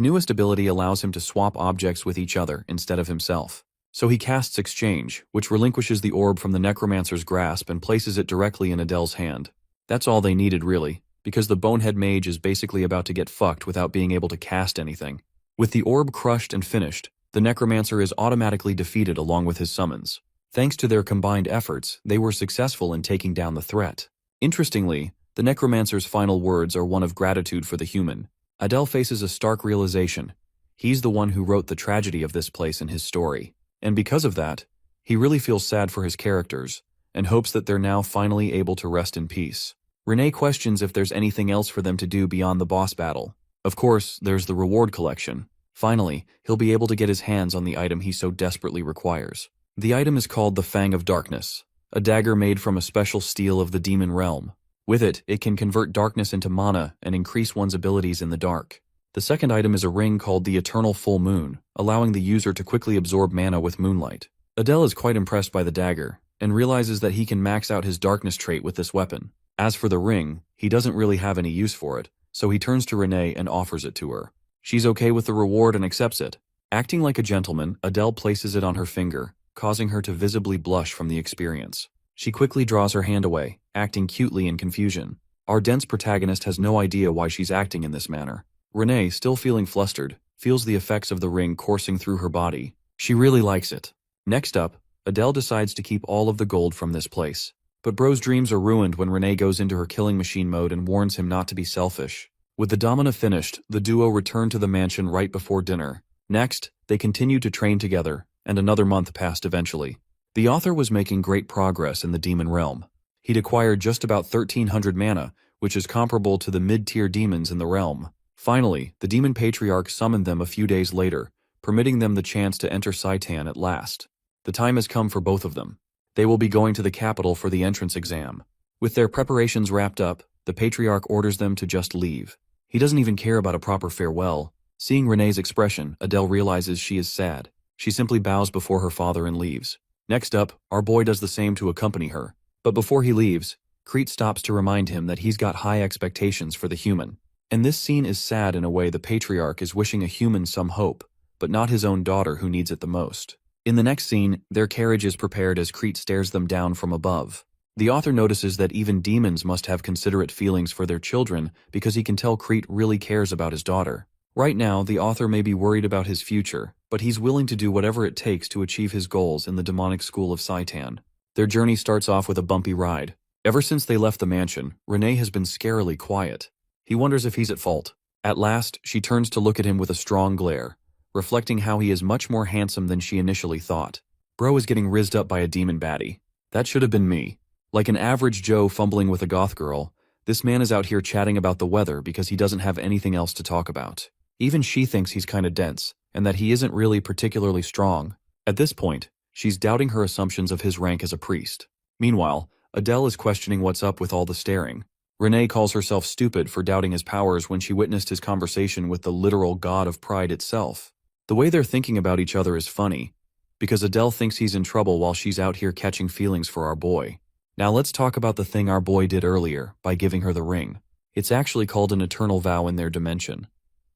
newest ability allows him to swap objects with each other instead of himself. So he casts Exchange, which relinquishes the orb from the necromancer's grasp and places it directly in Adele's hand. That's all they needed really, because the bonehead mage is basically about to get fucked without being able to cast anything. With the orb crushed and finished, the necromancer is automatically defeated along with his summons. Thanks to their combined efforts, they were successful in taking down the threat. Interestingly, the necromancer's final words are one of gratitude for the human. Adele faces a stark realization. He's the one who wrote the tragedy of this place in his story. And because of that, he really feels sad for his characters, and hopes that they're now finally able to rest in peace. Renee questions if there's anything else for them to do beyond the boss battle. Of course, there's the reward collection. Finally, he'll be able to get his hands on the item he so desperately requires. The item is called the Fang of Darkness, a dagger made from a special steel of the demon realm. With it, it can convert darkness into mana and increase one's abilities in the dark. The second item is a ring called the Eternal Full Moon, allowing the user to quickly absorb mana with moonlight. Adele is quite impressed by the dagger, and realizes that he can max out his darkness trait with this weapon. As for the ring, he doesn't really have any use for it, so he turns to Renee and offers it to her. She's okay with the reward and accepts it. Acting like a gentleman, Adele places it on her finger, causing her to visibly blush from the experience. She quickly draws her hand away, acting cutely in confusion. Our dense protagonist has no idea why she's acting in this manner. Renee, still feeling flustered, feels the effects of the ring coursing through her body. She really likes it. Next up, Adele decides to keep all of the gold from this place. But Bro's dreams are ruined when Renee goes into her killing machine mode and warns him not to be selfish. With the domina finished, the duo return to the mansion right before dinner. Next, they continued to train together, and another month passed eventually. The author was making great progress in the demon realm. He'd acquired just about 1,300 mana, which is comparable to the mid-tier demons in the realm. Finally, the demon patriarch summoned them a few days later, permitting them the chance to enter Saitan at last. The time has come for both of them. They will be going to the capital for the entrance exam. With their preparations wrapped up, the patriarch orders them to just leave. He doesn't even care about a proper farewell. Seeing Renee's expression, Adele realizes she is sad. She simply bows before her father and leaves. Next up, our boy does the same to accompany her. But before he leaves, Crete stops to remind him that he's got high expectations for the human. And this scene is sad in a way the patriarch is wishing a human some hope, but not his own daughter who needs it the most. In the next scene, their carriage is prepared as Crete stares them down from above. The author notices that even demons must have considerate feelings for their children because he can tell Crete really cares about his daughter. Right now, the author may be worried about his future, but he's willing to do whatever it takes to achieve his goals in the demonic school of Saitan. Their journey starts off with a bumpy ride. Ever since they left the mansion, Renee has been scarily quiet. He wonders if he's at fault. At last, she turns to look at him with a strong glare, reflecting how he is much more handsome than she initially thought. Bro is getting rizzed up by a demon baddie. That should have been me. Like an average Joe fumbling with a goth girl, this man is out here chatting about the weather because he doesn't have anything else to talk about. Even she thinks he's kinda dense, and that he isn't really particularly strong. At this point, she's doubting her assumptions of his rank as a priest. Meanwhile, Adele is questioning what's up with all the staring. Renee calls herself stupid for doubting his powers when she witnessed his conversation with the literal god of pride itself. The way they're thinking about each other is funny, because Adele thinks he's in trouble while she's out here catching feelings for our boy. Now let's talk about the thing our boy did earlier by giving her the ring. It's actually called an eternal vow in their dimension,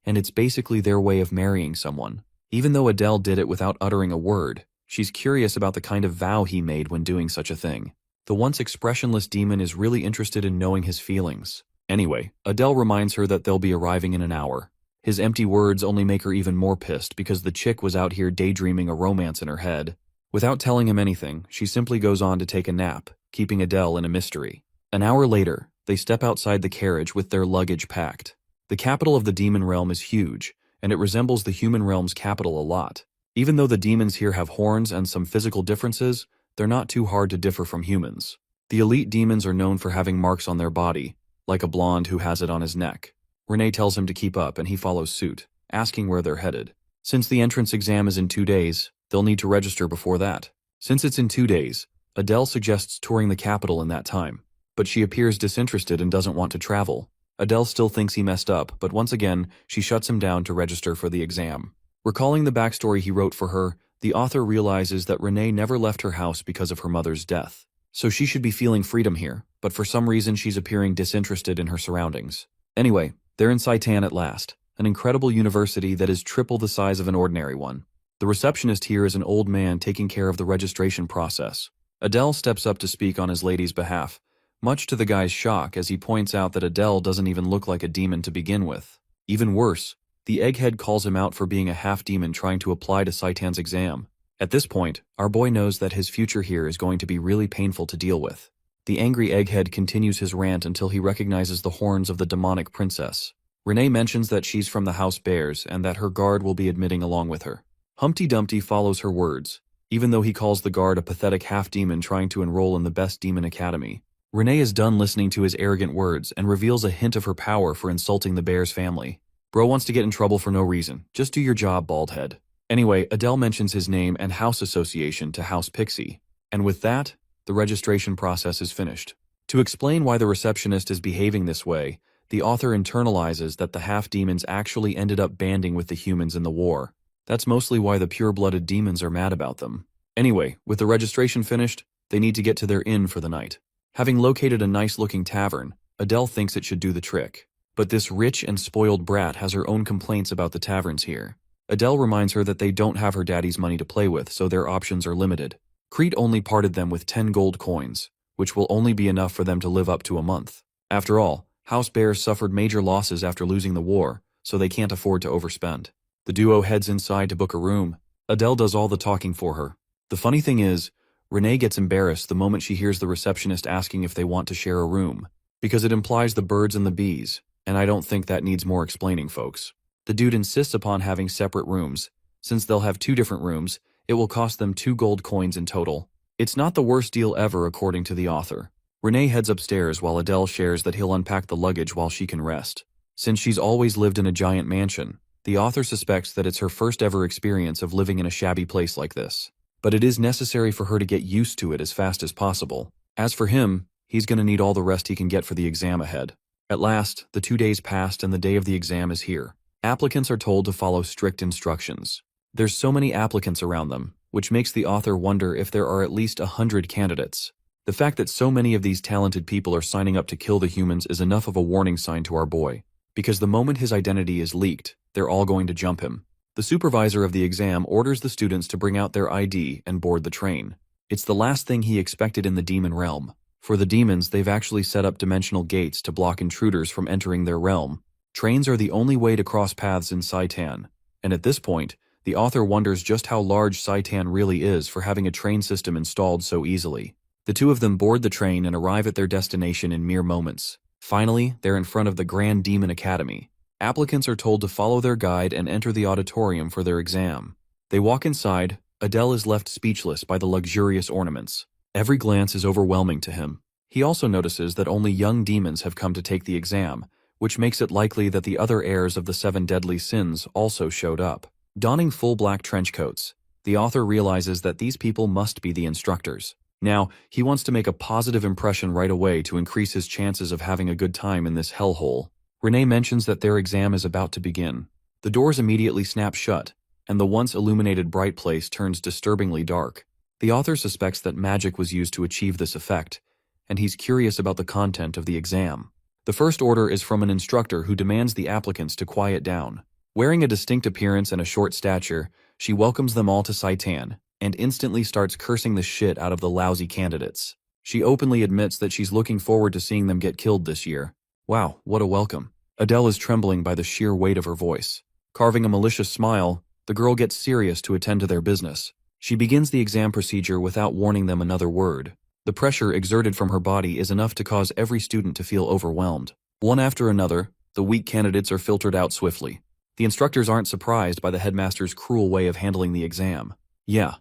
and it's basically their way of marrying someone. Even though Adele did it without uttering a word, she's curious about the kind of vow he made when doing such a thing. The once expressionless demon is really interested in knowing his feelings. Anyway, Adele reminds her that they'll be arriving in an hour. His empty words only make her even more pissed because the chick was out here daydreaming a romance in her head. Without telling him anything, she simply goes on to take a nap, keeping Adele in a mystery. An hour later, they step outside the carriage with their luggage packed. The capital of the demon realm is huge, and it resembles the human realm's capital a lot. Even though the demons here have horns and some physical differences, they're not too hard to differ from humans. The elite demons are known for having marks on their body, like a blonde who has it on his neck. Renee tells him to keep up and he follows suit, asking where they're headed. Since the entrance exam is in 2 days, they'll need to register before that. Since it's in 2 days, Adele suggests touring the capital in that time, but she appears disinterested and doesn't want to travel. Adele still thinks he messed up, but once again, she shuts him down to register for the exam. Recalling the backstory he wrote for her, the author realizes that Renee never left her house because of her mother's death. So she should be feeling freedom here, but for some reason she's appearing disinterested in her surroundings. Anyway, they're in Saitan at last, an incredible university that is triple the size of an ordinary one. The receptionist here is an old man taking care of the registration process. Adele steps up to speak on his lady's behalf, much to the guy's shock as he points out that Adele doesn't even look like a demon to begin with. Even worse, the egghead calls him out for being a half-demon trying to apply to Saitan's exam. At this point, our boy knows that his future here is going to be really painful to deal with. The angry egghead continues his rant until he recognizes the horns of the demonic princess. Renee mentions that she's from the House Bears and that her guard will be admitting along with her. Humpty Dumpty follows her words, even though he calls the guard a pathetic half-demon trying to enroll in the best demon academy. Renee is done listening to his arrogant words and reveals a hint of her power for insulting the Bears family. Bro wants to get in trouble for no reason. Just do your job, baldhead. Anyway, Adele mentions his name and house association to House Pixie. And with that, the registration process is finished. To explain why the receptionist is behaving this way, the author internalizes that the half-demons actually ended up banding with the humans in the war. That's mostly why the pure-blooded demons are mad about them. Anyway, with the registration finished, They need to get to their inn for the night. Having located a nice-looking tavern, Adele thinks it should do the trick. But this rich and spoiled brat has her own complaints about the taverns here. Adele reminds her that they don't have her daddy's money to play with, so their options are limited. Crete only parted them with 10 gold coins, which will only be enough for them to live up to a month. After all, House Bears suffered major losses after losing the war, so they can't afford to overspend. The duo heads inside to book a room. Adele does all the talking for her. The funny thing is, Renee gets embarrassed the moment she hears the receptionist asking if they want to share a room, because it implies the birds and the bees, and I don't think that needs more explaining, folks. The dude insists upon having separate rooms. Since they'll have 2 different rooms, it will cost them 2 gold coins in total. It's not the worst deal ever according to the author. Renee heads upstairs while Adele shares that he'll unpack the luggage while she can rest. Since she's always lived in a giant mansion, the author suspects that it's her first ever experience of living in a shabby place like this. But it is necessary for her to get used to it as fast as possible. As for him, he's gonna need all the rest he can get for the exam ahead. At last, the 2 days passed and the day of the exam is here. Applicants are told to follow strict instructions. There's so many applicants around them, which makes the author wonder if there are at least 100 candidates. The fact that so many of these talented people are signing up to kill the humans is enough of a warning sign to our boy, because the moment his identity is leaked, they're all going to jump him. The supervisor of the exam orders the students to bring out their ID and board the train. It's the last thing he expected in the demon realm. For the demons, they've actually set up dimensional gates to block intruders from entering their realm. Trains are the only way to cross paths in Saitan, and at this point, the author wonders just how large Saitan really is for having a train system installed so easily. The 2 of them board the train and arrive at their destination in mere moments. Finally, they're in front of the Grand Demon Academy. Applicants are told to follow their guide and enter the auditorium for their exam. They walk inside. Adele is left speechless by the luxurious ornaments. Every glance is overwhelming to him. He also notices that only young demons have come to take the exam, which makes it likely that the other heirs of the 7 deadly sins also showed up. Donning full black trench coats, the author realizes that these people must be the instructors. Now, he wants to make a positive impression right away to increase his chances of having a good time in this hellhole. Renee mentions that their exam is about to begin. The doors immediately snap shut, and the once illuminated bright place turns disturbingly dark. The author suspects that magic was used to achieve this effect, and he's curious about the content of the exam. The first order is from an instructor who demands the applicants to quiet down. Wearing a distinct appearance and a short stature, she welcomes them all to Saitan, and instantly starts cursing the shit out of the lousy candidates. She openly admits that she's looking forward to seeing them get killed this year. Wow, what a welcome. Adele is trembling by the sheer weight of her voice. Carving a malicious smile, the girl gets serious to attend to their business. She begins the exam procedure without warning them another word. The pressure exerted from her body is enough to cause every student to feel overwhelmed. One after another, the weak candidates are filtered out swiftly. The instructors aren't surprised by the headmaster's cruel way of handling the exam. Yeah,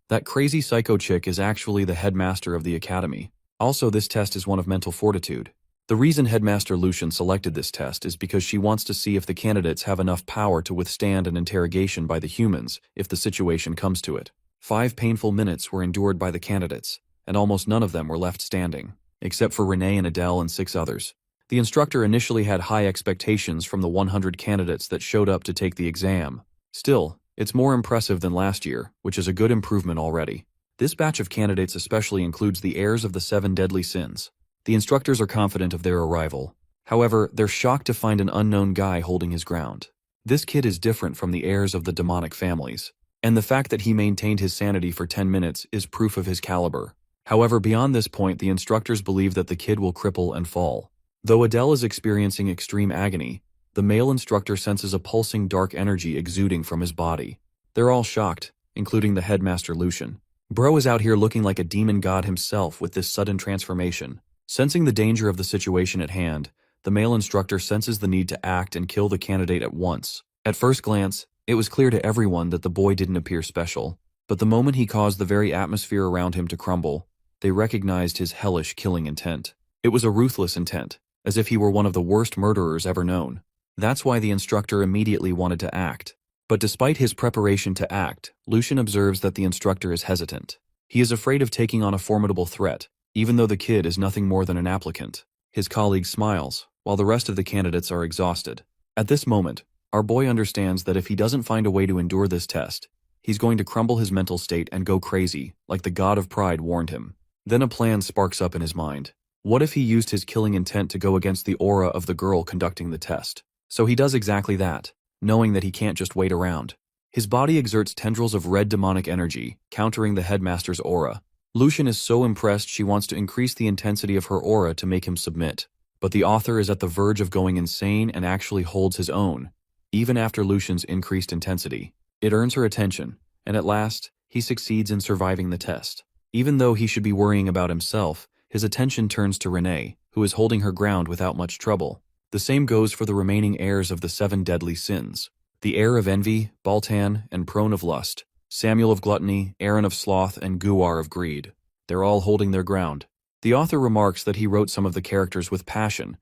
that crazy psycho chick is actually the headmaster of the academy. Also, this test is one of mental fortitude. The reason Headmaster Lucian selected this test is because she wants to see if the candidates have enough power to withstand an interrogation by the humans if the situation comes to it. 5 painful minutes were endured by the candidates, and almost none of them were left standing, except for Renee and Adele and 6 others. The instructor initially had high expectations from the 100 candidates that showed up to take the exam. Still, it's more impressive than last year, which is a good improvement already. This batch of candidates especially includes the heirs of the 7 deadly sins. The instructors are confident of their arrival. However, they're shocked to find an unknown guy holding his ground. This kid is different from the heirs of the demonic families, and the fact that he maintained his sanity for 10 minutes is proof of his caliber. However, beyond this point, the instructors believe that the kid will cripple and fall. Though Adele is experiencing extreme agony, the male instructor senses a pulsing dark energy exuding from his body. They're all shocked, including the headmaster Lucian. Bro is out here looking like a demon god himself with this sudden transformation. Sensing the danger of the situation at hand, the male instructor senses the need to act and kill the candidate at once. At first glance, it was clear to everyone that the boy didn't appear special, but the moment he caused the very atmosphere around him to crumble, they recognized his hellish killing intent. It was a ruthless intent, as if he were one of the worst murderers ever known. That's why the instructor immediately wanted to act. But despite his preparation to act, Lucian observes that the instructor is hesitant. He is afraid of taking on a formidable threat, even though the kid is nothing more than an applicant. His colleague smiles, while the rest of the candidates are exhausted. At this moment, our boy understands that if he doesn't find a way to endure this test, he's going to crumble his mental state and go crazy, like the god of pride warned him. Then a plan sparks up in his mind. What if he used his killing intent to go against the aura of the girl conducting the test? So he does exactly that, knowing that he can't just wait around. His body exerts tendrils of red demonic energy, countering the headmaster's aura. Lucian is so impressed she wants to increase the intensity of her aura to make him submit. But the author is at the verge of going insane and actually holds his own, even after Lucian's increased intensity. It earns her attention, and at last, he succeeds in surviving the test. Even though he should be worrying about himself, his attention turns to Renee, who is holding her ground without much trouble. The same goes for the remaining heirs of the 7 deadly sins. The heir of envy, Baltan, and prone of lust, Samuel of gluttony, Aaron of sloth, and Guar of greed. They're all holding their ground. The author remarks that he wrote some of the characters with passion,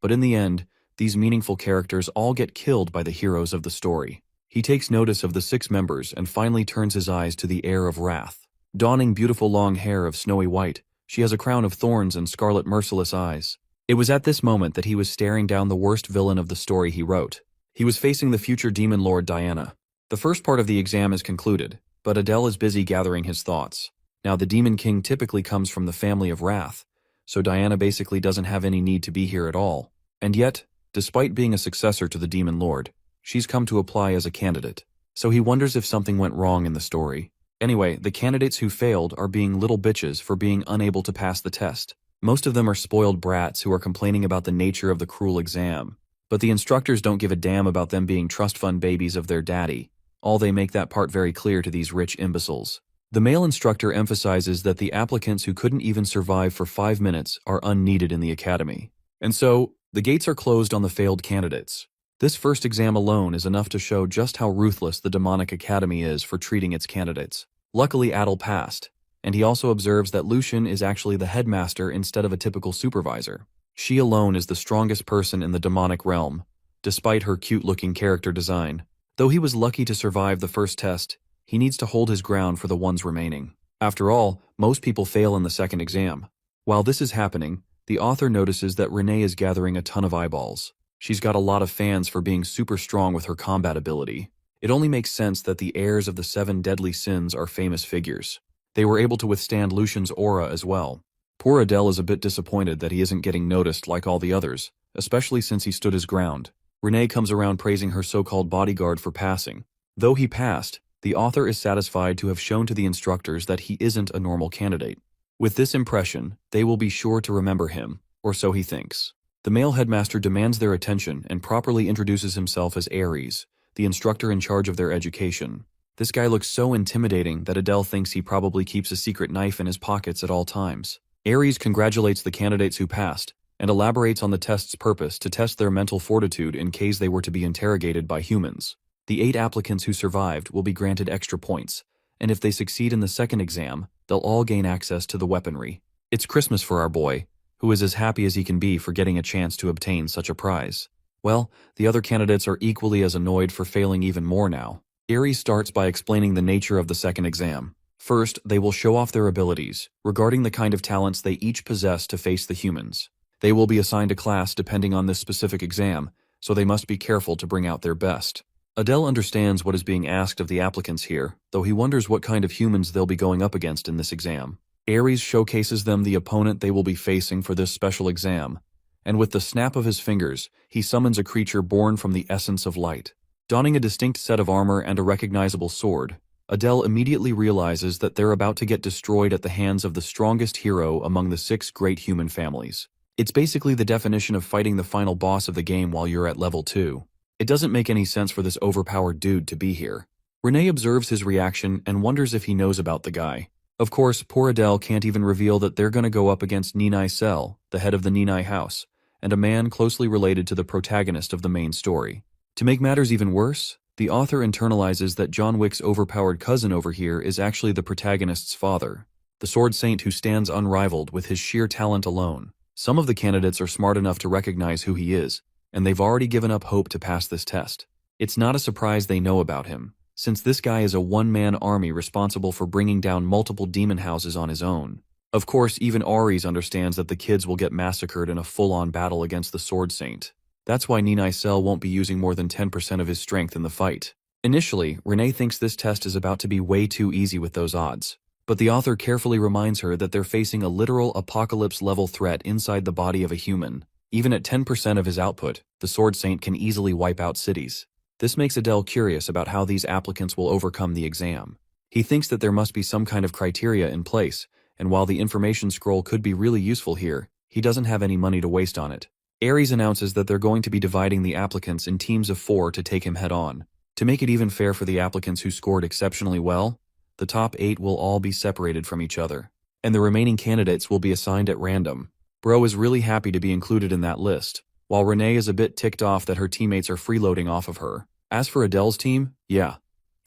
but in the end, these meaningful characters all get killed by the heroes of the story. He takes notice of the 6 members and finally turns his eyes to the heir of wrath. Donning beautiful long hair of snowy white, she has a crown of thorns and scarlet merciless eyes. It was at this moment that he was staring down the worst villain of the story he wrote. He was facing the future demon lord Diana. The first part of the exam is concluded, but Adele is busy gathering his thoughts. Now the Demon King typically comes from the family of Wrath, so Diana basically doesn't have any need to be here at all. And yet, despite being a successor to the Demon Lord, she's come to apply as a candidate. So he wonders if something went wrong in the story. Anyway, the candidates who failed are being little bitches for being unable to pass the test. Most of them are spoiled brats who are complaining about the nature of the cruel exam. But the instructors don't give a damn about them being trust fund babies of their daddy. They make that part very clear to these rich imbeciles. The male instructor emphasizes that the applicants who couldn't even survive for 5 minutes are unneeded in the academy. And so, the gates are closed on the failed candidates. This first exam alone is enough to show just how ruthless the demonic academy is for treating its candidates. Luckily, Adel passed, and he also observes that Lucian is actually the headmaster instead of a typical supervisor. She alone is the strongest person in the demonic realm, despite her cute-looking character design. Though he was lucky to survive the first test, he needs to hold his ground for the ones remaining. After all, most people fail in the second exam. While this is happening, the author notices that Renee is gathering a ton of eyeballs. She's got a lot of fans for being super strong with her combat ability. It only makes sense that the heirs of the 7 deadly sins are famous figures. They were able to withstand Lucian's aura as well. Poor Adele is a bit disappointed that he isn't getting noticed like all the others, especially since he stood his ground. Renee comes around praising her so-called bodyguard for passing. Though he passed, the author is satisfied to have shown to the instructors that he isn't a normal candidate. With this impression, they will be sure to remember him, or so he thinks. The male headmaster demands their attention and properly introduces himself as Ares, the instructor in charge of their education. This guy looks so intimidating that Adele thinks he probably keeps a secret knife in his pockets at all times. Ares congratulates the candidates who passed, and elaborates on the test's purpose to test their mental fortitude in case they were to be interrogated by humans. The 8 applicants who survived will be granted extra points, and if they succeed in the second exam, they'll all gain access to the weaponry. It's Christmas for our boy, who is as happy as he can be for getting a chance to obtain such a prize. Well, the other candidates are equally as annoyed for failing even more now. Ares starts by explaining the nature of the second exam. First, they will show off their abilities, regarding the kind of talents they each possess to face the humans. They will be assigned a class depending on this specific exam, so they must be careful to bring out their best. Adele understands what is being asked of the applicants here, though he wonders what kind of humans they'll be going up against in this exam. Ares showcases them the opponent they will be facing for this special exam, and with the snap of his fingers, he summons a creature born from the essence of light. Donning a distinct set of armor and a recognizable sword, Adele immediately realizes that they're about to get destroyed at the hands of the strongest hero among the 6 great human families. It's basically the definition of fighting the final boss of the game while you're at level 2. It doesn't make any sense for this overpowered dude to be here. Renee observes his reaction and wonders if he knows about the guy. Of course, poor Adele can't even reveal that they're gonna go up against Ninai Sel, the head of the Ninai house, and a man closely related to the protagonist of the main story. To make matters even worse, the author internalizes that John Wick's overpowered cousin over here is actually the protagonist's father, the sword saint who stands unrivaled with his sheer talent alone. Some of the candidates are smart enough to recognize who he is, and they've already given up hope to pass this test. It's not a surprise they know about him, since this guy is a one-man army responsible for bringing down multiple demon houses on his own. Of course, even Ares understands that the kids will get massacred in a full-on battle against the Sword Saint. That's why Ninai Sel won't be using more than 10% of his strength in the fight. Initially, Renee thinks this test is about to be way too easy with those odds. But the author carefully reminds her that they're facing a literal apocalypse-level threat inside the body of a human. Even at 10% of his output, the Sword Saint can easily wipe out cities. This makes Adele curious about how these applicants will overcome the exam. He thinks that there must be some kind of criteria in place, and while the information scroll could be really useful here, he doesn't have any money to waste on it. Ares announces that they're going to be dividing the applicants in teams of 4 to take him head-on. To make it even fair for the applicants who scored exceptionally well, the top 8 will all be separated from each other, and the remaining candidates will be assigned at random. Bro is really happy to be included in that list, while Renee is a bit ticked off that her teammates are freeloading off of her. As for Adele's team, yeah,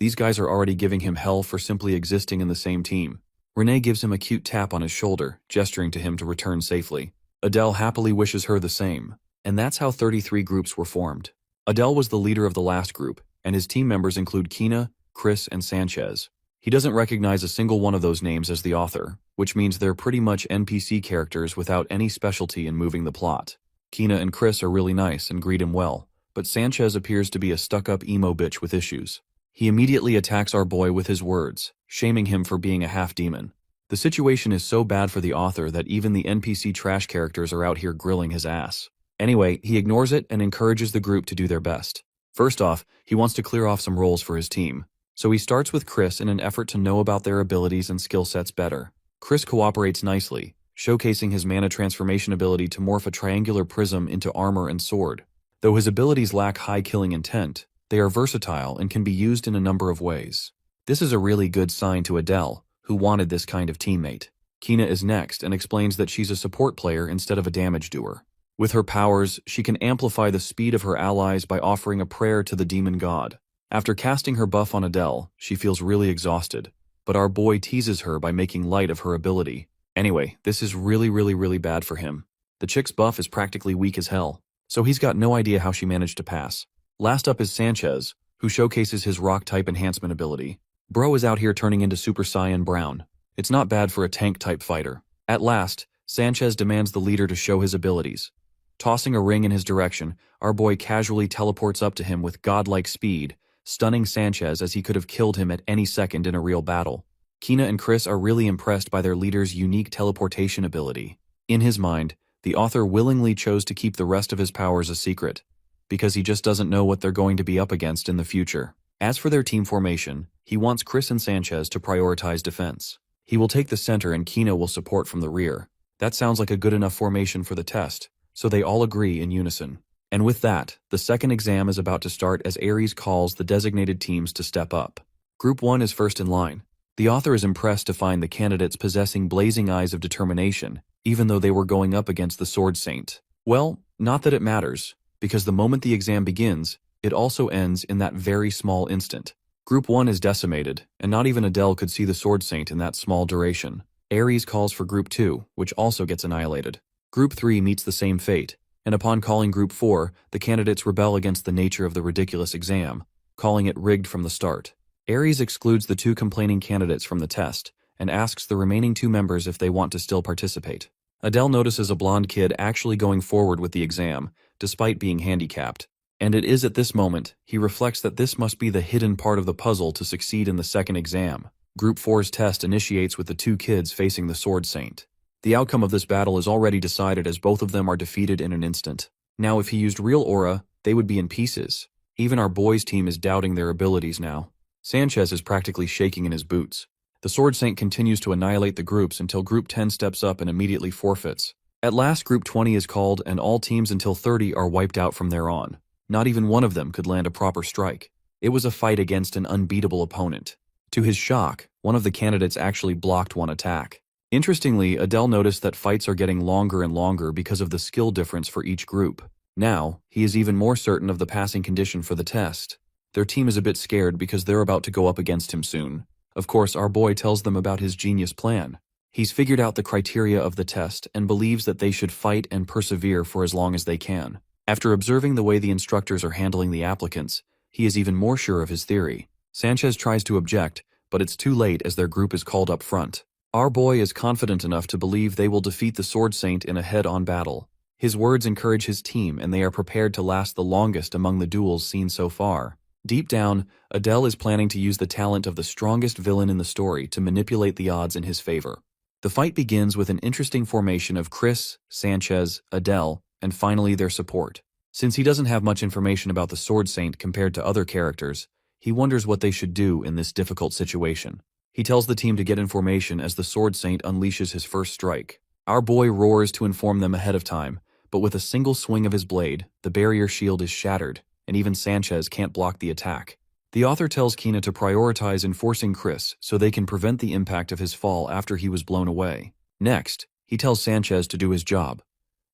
these guys are already giving him hell for simply existing in the same team. Renee gives him a cute tap on his shoulder, gesturing to him to return safely. Adele happily wishes her the same, and that's how 33 groups were formed. Adele was the leader of the last group, and his team members include Kina, Chris, and Sanchez. He doesn't recognize a single one of those names as the author, which means they're pretty much NPC characters without any specialty in moving the plot. Kina and Chris are really nice and greet him well, but Sanchez appears to be a stuck-up emo bitch with issues. He immediately attacks our boy with his words, shaming him for being a half-demon. The situation is so bad for the author that even the NPC trash characters are out here grilling his ass. Anyway, he ignores it and encourages the group to do their best. First off, he wants to clear off some roles for his team. So he starts with Chris in an effort to know about their abilities and skill sets better. Chris cooperates nicely, showcasing his mana transformation ability to morph a triangular prism into armor and sword. Though his abilities lack high killing intent, they are versatile and can be used in a number of ways. This is a really good sign to Adele, who wanted this kind of teammate. Kina is next and explains that she's a support player instead of a damage doer. With her powers, she can amplify the speed of her allies by offering a prayer to the demon god. After casting her buff on Adele, she feels really exhausted, but our boy teases her by making light of her ability. Anyway, this is really bad for him. The chick's buff is practically weak as hell, so he's got no idea how she managed to pass. Last up is Sanchez, who showcases his rock-type enhancement ability. Bro is out here turning into Super Saiyan Brown. It's not bad for a tank-type fighter. At last, Sanchez demands the leader to show his abilities. Tossing a ring in his direction, our boy casually teleports up to him with godlike speed, stunning Sanchez as he could have killed him at any second in a real battle. Kina and Chris are really impressed by their leader's unique teleportation ability. In his mind, the author willingly chose to keep the rest of his powers a secret, because he just doesn't know what they're going to be up against in the future. As for their team formation, he wants Chris and Sanchez to prioritize defense. He will take the center and Kina will support from the rear. That sounds like a good enough formation for the test, so they all agree in unison. And with that, the second exam is about to start as Ares calls the designated teams to step up. Group 1 is first in line. The author is impressed to find the candidates possessing blazing eyes of determination, even though they were going up against the Sword Saint. Well, not that it matters, because the moment the exam begins, it also ends in that very small instant. Group 1 is decimated, and not even Adele could see the Sword Saint in that small duration. Ares calls for Group 2, which also gets annihilated. Group 3 meets the same fate, and upon calling Group 4, the candidates rebel against the nature of the ridiculous exam, calling it rigged from the start. Ares excludes the 2 complaining candidates from the test, and asks the remaining 2 members if they want to still participate. Adele notices a blonde kid actually going forward with the exam, despite being handicapped. And it is at this moment, he reflects that this must be the hidden part of the puzzle to succeed in the second exam. Group 4's test initiates with the 2 kids facing the Sword Saint. The outcome of this battle is already decided as both of them are defeated in an instant. Now if he used real aura, they would be in pieces. Even our boys' team is doubting their abilities now. Sanchez is practically shaking in his boots. The Sword Saint continues to annihilate the groups until Group 10 steps up and immediately forfeits. At last Group 20 is called and all teams until 30 are wiped out from there on. Not even one of them could land a proper strike. It was a fight against an unbeatable opponent. To his shock, one of the candidates actually blocked one attack. Interestingly, Adele noticed that fights are getting longer and longer because of the skill difference for each group. Now, he is even more certain of the passing condition for the test. Their team is a bit scared because they're about to go up against him soon. Of course, our boy tells them about his genius plan. He's figured out the criteria of the test and believes that they should fight and persevere for as long as they can. After observing the way the instructors are handling the applicants, he is even more sure of his theory. Sanchez tries to object, but it's too late as their group is called up front. Our boy is confident enough to believe they will defeat the Sword Saint in a head-on battle. His words encourage his team and they are prepared to last the longest among the duels seen so far. Deep down, Adele is planning to use the talent of the strongest villain in the story to manipulate the odds in his favor. The fight begins with an interesting formation of Chris, Sanchez, Adele, and finally their support. Since he doesn't have much information about the Sword Saint compared to other characters, he wonders what they should do in this difficult situation. He tells the team to get information as the Sword Saint unleashes his first strike. Our boy roars to inform them ahead of time, but with a single swing of his blade, the barrier shield is shattered, and even Sanchez can't block the attack. The author tells Kina to prioritize enforcing Chris so they can prevent the impact of his fall after he was blown away. Next, he tells Sanchez to do his job,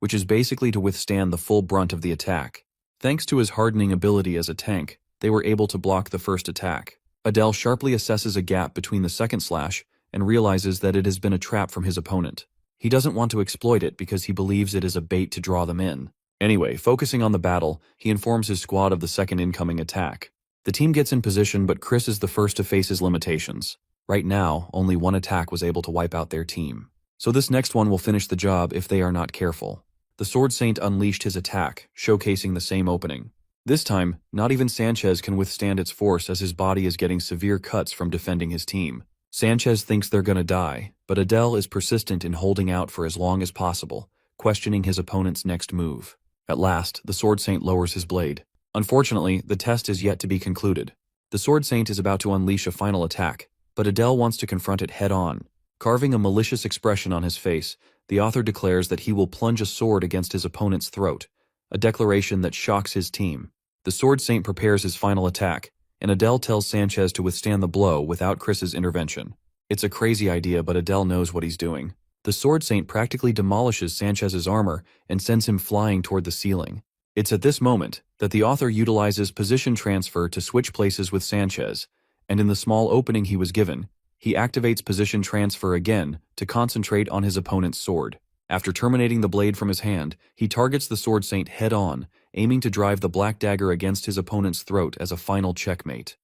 which is basically to withstand the full brunt of the attack. Thanks to his hardening ability as a tank, they were able to block the first attack. Adele sharply assesses a gap between the second slash and realizes that it has been a trap from his opponent. He doesn't want to exploit it because he believes it is a bait to draw them in. Anyway, focusing on the battle, he informs his squad of the second incoming attack. The team gets in position, but Chris is the first to face his limitations. Right now, only one attack was able to wipe out their team. So this next one will finish the job if they are not careful. The Sword Saint unleashed his attack, showcasing the same opening. This time, not even Sanchez can withstand its force as his body is getting severe cuts from defending his team. Sanchez thinks they're gonna die, but Adele is persistent in holding out for as long as possible, questioning his opponent's next move. At last, the Sword Saint lowers his blade. Unfortunately, the test is yet to be concluded. The Sword Saint is about to unleash a final attack, but Adele wants to confront it head-on. Carving a malicious expression on his face, the author declares that he will plunge a sword against his opponent's throat, a declaration that shocks his team. The Sword Saint prepares his final attack, and Adele tells Sanchez to withstand the blow without Chris's intervention. It's a crazy idea, but Adele knows what he's doing. The Sword Saint practically demolishes Sanchez's armor and sends him flying toward the ceiling. It's at this moment that the author utilizes position transfer to switch places with Sanchez, and in the small opening he was given, he activates position transfer again to concentrate on his opponent's sword. After terminating the blade from his hand, he targets the Sword Saint head-on, aiming to drive the black dagger against his opponent's throat as a final checkmate.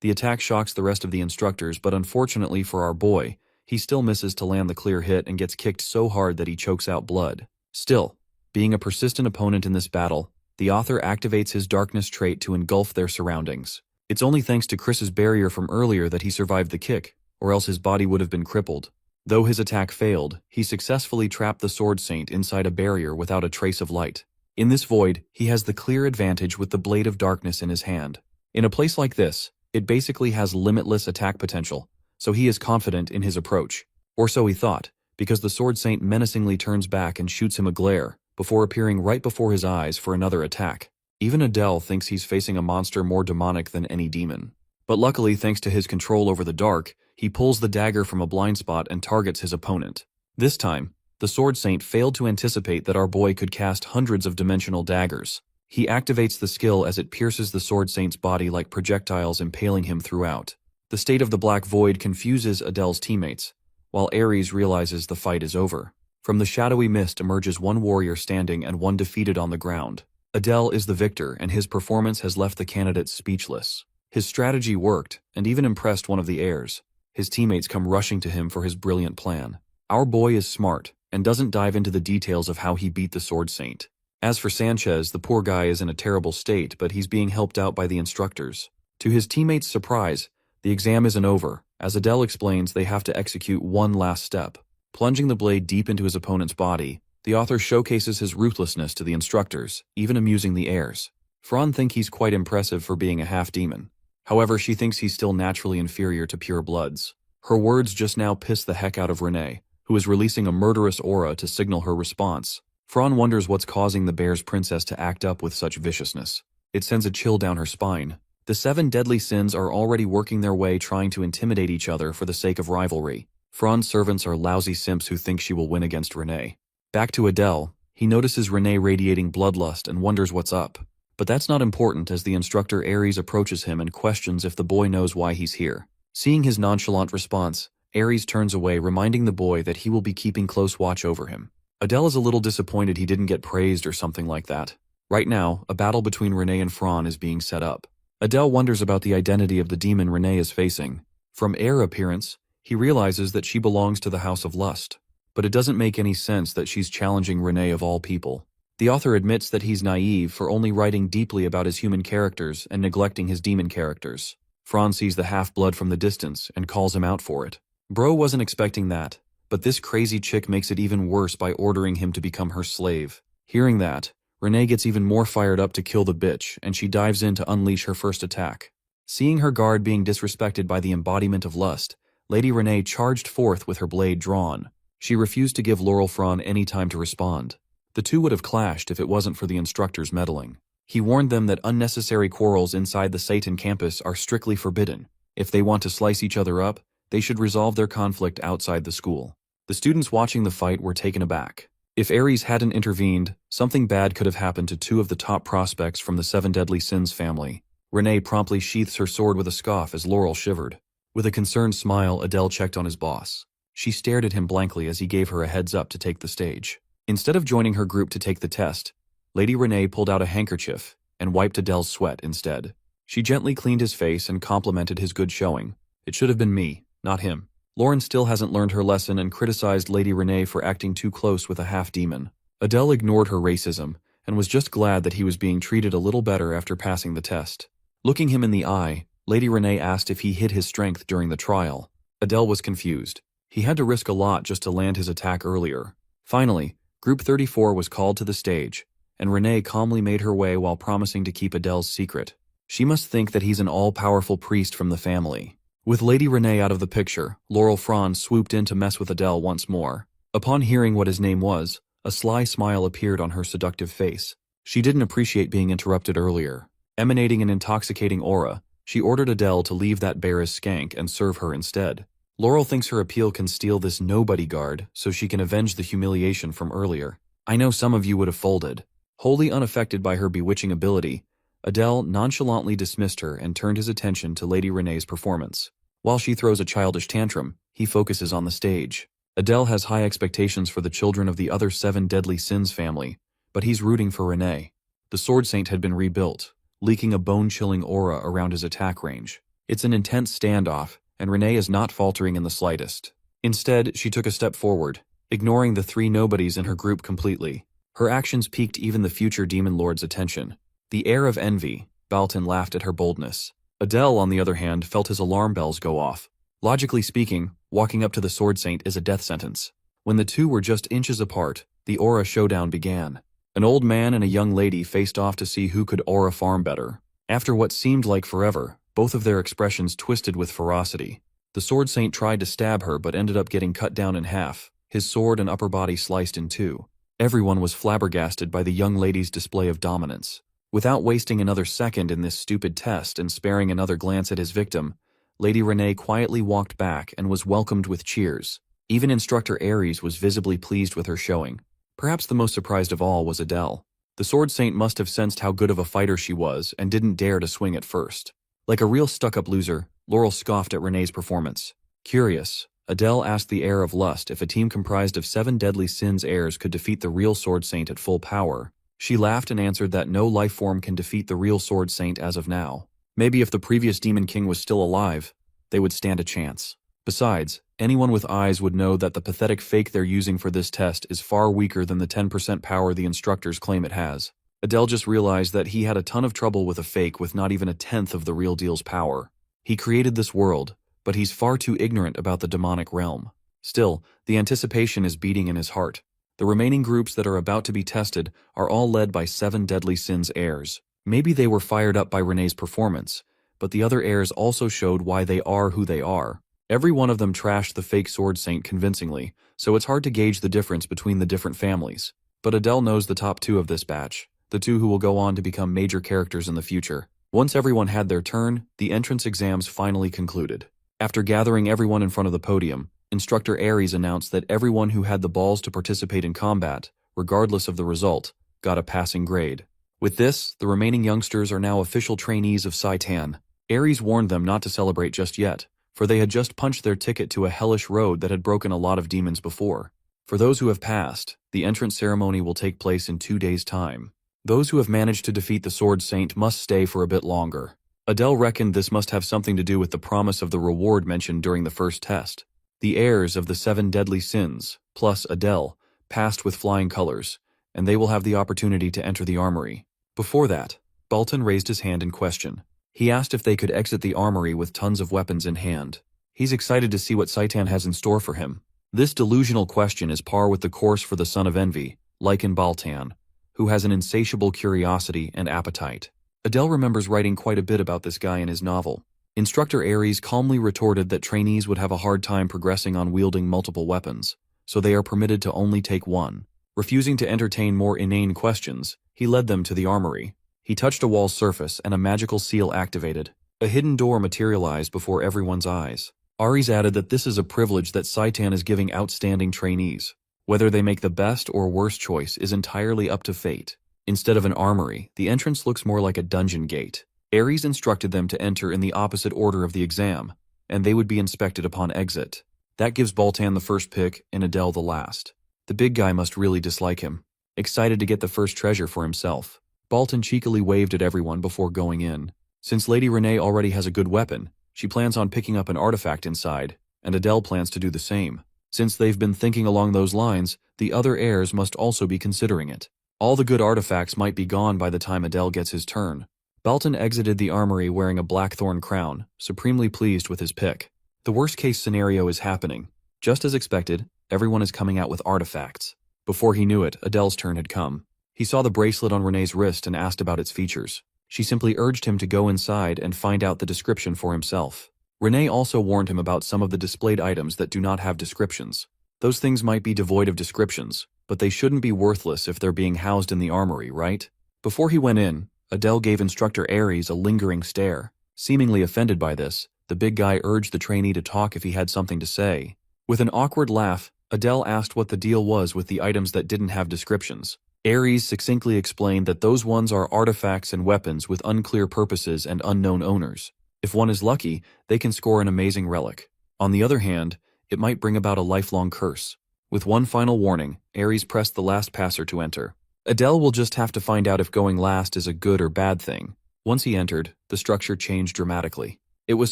The attack shocks the rest of the instructors, but unfortunately for our boy, he still misses to land the clear hit and gets kicked so hard that he chokes out blood. Still, being a persistent opponent in this battle, the author activates his darkness trait to engulf their surroundings. It's only thanks to Chris's barrier from earlier that he survived the kick, or else his body would have been crippled. Though his attack failed, he successfully trapped the Sword Saint inside a barrier without a trace of light. In this void, he has the clear advantage with the Blade of Darkness in his hand. In a place like this, it basically has limitless attack potential, so he is confident in his approach. Or so he thought, because the Sword Saint menacingly turns back and shoots him a glare, before appearing right before his eyes for another attack. Even Adele thinks he's facing a monster more demonic than any demon. But luckily, thanks to his control over the dark, he pulls the dagger from a blind spot and targets his opponent. This time, the Sword Saint failed to anticipate that our boy could cast hundreds of dimensional daggers. He activates the skill as it pierces the Sword Saint's body like projectiles, impaling him throughout. The state of the Black Void confuses Adele's teammates, while Ares realizes the fight is over. From the shadowy mist emerges one warrior standing and one defeated on the ground. Adele is the victor, and his performance has left the candidates speechless. His strategy worked, and even impressed one of the heirs. His teammates come rushing to him for his brilliant plan. Our boy is smart, and doesn't dive into the details of how he beat the Sword Saint. As for Sanchez, the poor guy is in a terrible state, but he's being helped out by the instructors. To his teammates' surprise, the exam isn't over. As Adele explains, they have to execute one last step. Plunging the blade deep into his opponent's body, the author showcases his ruthlessness to the instructors, even amusing the heirs. Fran thinks he's quite impressive for being a half-demon. However, she thinks he's still naturally inferior to pure bloods. Her words just now piss the heck out of Renee, who is releasing a murderous aura to signal her response. Fran wonders what's causing the bear's princess to act up with such viciousness. It sends a chill down her spine. The 7 deadly sins are already working their way, trying to intimidate each other for the sake of rivalry. Fran's servants are lousy simps who think she will win against Renee. Back to Adele, he notices Renee radiating bloodlust and wonders what's up. But that's not important as the instructor Ares approaches him and questions if the boy knows why he's here. Seeing his nonchalant response, Ares turns away, reminding the boy that he will be keeping close watch over him. Adele is a little disappointed he didn't get praised or something like that. Right now, a battle between Renee and Fran is being set up. Adele wonders about the identity of the demon Renee is facing. From Air appearance, he realizes that she belongs to the House of Lust. But it doesn't make any sense that she's challenging Renee of all people. The author admits that he's naive for only writing deeply about his human characters and neglecting his demon characters. Franz sees the half-blood from the distance and calls him out for it. Bro wasn't expecting that, but this crazy chick makes it even worse by ordering him to become her slave. Hearing that, Renee gets even more fired up to kill the bitch, and she dives in to unleash her first attack. Seeing her guard being disrespected by the embodiment of lust, Lady Renee charged forth with her blade drawn. She refused to give Laurel Fran any time to respond. The two would have clashed if it wasn't for the instructor's meddling. He warned them that unnecessary quarrels inside the Satan campus are strictly forbidden. If they want to slice each other up, they should resolve their conflict outside the school. The students watching the fight were taken aback. If Ares hadn't intervened, something bad could have happened to two of the top prospects from the Seven Deadly Sins family. Renee promptly sheaths her sword with a scoff as Laurel shivered. With a concerned smile, Adele checked on his boss. She stared at him blankly as he gave her a heads up to take the stage. Instead of joining her group to take the test, Lady Renee pulled out a handkerchief and wiped Adele's sweat instead. She gently cleaned his face and complimented his good showing. It should have been me, not him. Lauren still hasn't learned her lesson and criticized Lady Renee for acting too close with a half-demon. Adele ignored her racism and was just glad that he was being treated a little better after passing the test. Looking him in the eye, Lady Renee asked if he hid his strength during the trial. Adele was confused. He had to risk a lot just to land his attack earlier. Finally, Group 34 was called to the stage, and Renee calmly made her way while promising to keep Adele's secret. She must think that he's an all-powerful priest from the family. With Lady Renee out of the picture, Laurel Fran swooped in to mess with Adele once more. Upon hearing what his name was, a sly smile appeared on her seductive face. She didn't appreciate being interrupted earlier. Emanating an intoxicating aura, she ordered Adele to leave that bear as skank and serve her instead. Laurel thinks her appeal can steal this nobody guard so she can avenge the humiliation from earlier. I know some of you would have folded. Wholly unaffected by her bewitching ability, Adele nonchalantly dismissed her and turned his attention to Lady Renee's performance. While she throws a childish tantrum, he focuses on the stage. Adele has high expectations for the children of the other Seven Deadly Sins family, but he's rooting for Renee. The Sword Saint had been rebuilt, leaking a bone-chilling aura around his attack range. It's an intense standoff, and Renee is not faltering in the slightest. Instead, she took a step forward, ignoring the three nobodies in her group completely. Her actions piqued even the future Demon Lord's attention. The air of envy, Balton laughed at her boldness. Adele, on the other hand, felt his alarm bells go off. Logically speaking, walking up to the Sword Saint is a death sentence. When the two were just inches apart, the aura showdown began. An old man and a young lady faced off to see who could aura farm better. After what seemed like forever, both of their expressions twisted with ferocity. The Sword Saint tried to stab her but ended up getting cut down in half, his sword and upper body sliced in two. Everyone was flabbergasted by the young lady's display of dominance. Without wasting another second in this stupid test and sparing another glance at his victim, Lady Renee quietly walked back and was welcomed with cheers. Even Instructor Ares was visibly pleased with her showing. Perhaps the most surprised of all was Adele. The Sword Saint must have sensed how good of a fighter she was and didn't dare to swing at first. Like a real stuck-up loser, Laurel scoffed at Renee's performance. Curious, Adele asked the heir of lust if a team comprised of Seven Deadly Sins heirs could defeat the real Sword Saint at full power. She laughed and answered that no life form can defeat the real Sword Saint as of now. Maybe if the previous Demon King was still alive, they would stand a chance. Besides, anyone with eyes would know that the pathetic fake they're using for this test is far weaker than the 10% power the instructors claim it has. Adele just realized that he had a ton of trouble with a fake with not even a tenth of the real deal's power. He created this world, but he's far too ignorant about the demonic realm. Still, the anticipation is beating in his heart. The remaining groups that are about to be tested are all led by Seven Deadly Sins heirs. Maybe they were fired up by Renee's performance, but the other heirs also showed why they are who they are. Every one of them trashed the fake Sword Saint convincingly, so it's hard to gauge the difference between the different families. But Adele knows the top two of this batch, the two who will go on to become major characters in the future. Once everyone had their turn, the entrance exams finally concluded. After gathering everyone in front of the podium, Instructor Ares announced that everyone who had the balls to participate in combat, regardless of the result, got a passing grade. With this, the remaining youngsters are now official trainees of Saitan. Ares warned them not to celebrate just yet, for they had just punched their ticket to a hellish road that had broken a lot of demons before. For those who have passed, the entrance ceremony will take place in 2 days' time. Those who have managed to defeat the Sword Saint must stay for a bit longer. Adele reckoned this must have something to do with the promise of the reward mentioned during the first test. The heirs of the Seven Deadly Sins, plus Adele, passed with flying colors, and they will have the opportunity to enter the armory. Before that, Baltan raised his hand in question. He asked if they could exit the armory with tons of weapons in hand. He's excited to see what Saitan has in store for him. This delusional question is par with the course for the Son of Envy, Lycan Baltan, who has an insatiable curiosity and appetite. Adele remembers writing quite a bit about this guy in his novel. Instructor Ares calmly retorted that trainees would have a hard time progressing on wielding multiple weapons, so they are permitted to only take one. Refusing to entertain more inane questions, he led them to the armory. He touched a wall's surface and a magical seal activated. A hidden door materialized before everyone's eyes. Ares added that this is a privilege that Saitan is giving outstanding trainees. Whether they make the best or worst choice is entirely up to fate. Instead of an armory, the entrance looks more like a dungeon gate. Ares instructed them to enter in the opposite order of the exam, and they would be inspected upon exit. That gives Baltan the first pick and Adele the last. The big guy must really dislike him. Excited to get the first treasure for himself, Baltan cheekily waved at everyone before going in. Since Lady Renee already has a good weapon, she plans on picking up an artifact inside, and Adele plans to do the same. Since they've been thinking along those lines, the other heirs must also be considering it. All the good artifacts might be gone by the time Adele gets his turn. Baltan exited the armory wearing a blackthorn crown, supremely pleased with his pick. The worst-case scenario is happening. Just as expected, everyone is coming out with artifacts. Before he knew it, Adele's turn had come. He saw the bracelet on Renee's wrist and asked about its features. She simply urged him to go inside and find out the description for himself. Renee also warned him about some of the displayed items that do not have descriptions. Those things might be devoid of descriptions, but they shouldn't be worthless if they're being housed in the armory, right? Before he went in, Adele gave Instructor Ares a lingering stare. Seemingly offended by this, the big guy urged the trainee to talk if he had something to say. With an awkward laugh, Adele asked what the deal was with the items that didn't have descriptions. Ares succinctly explained that those ones are artifacts and weapons with unclear purposes and unknown owners. If one is lucky, they can score an amazing relic. On the other hand, it might bring about a lifelong curse. With one final warning, Ares pressed the last passer to enter. Adele will just have to find out if going last is a good or bad thing. Once he entered, the structure changed dramatically. It was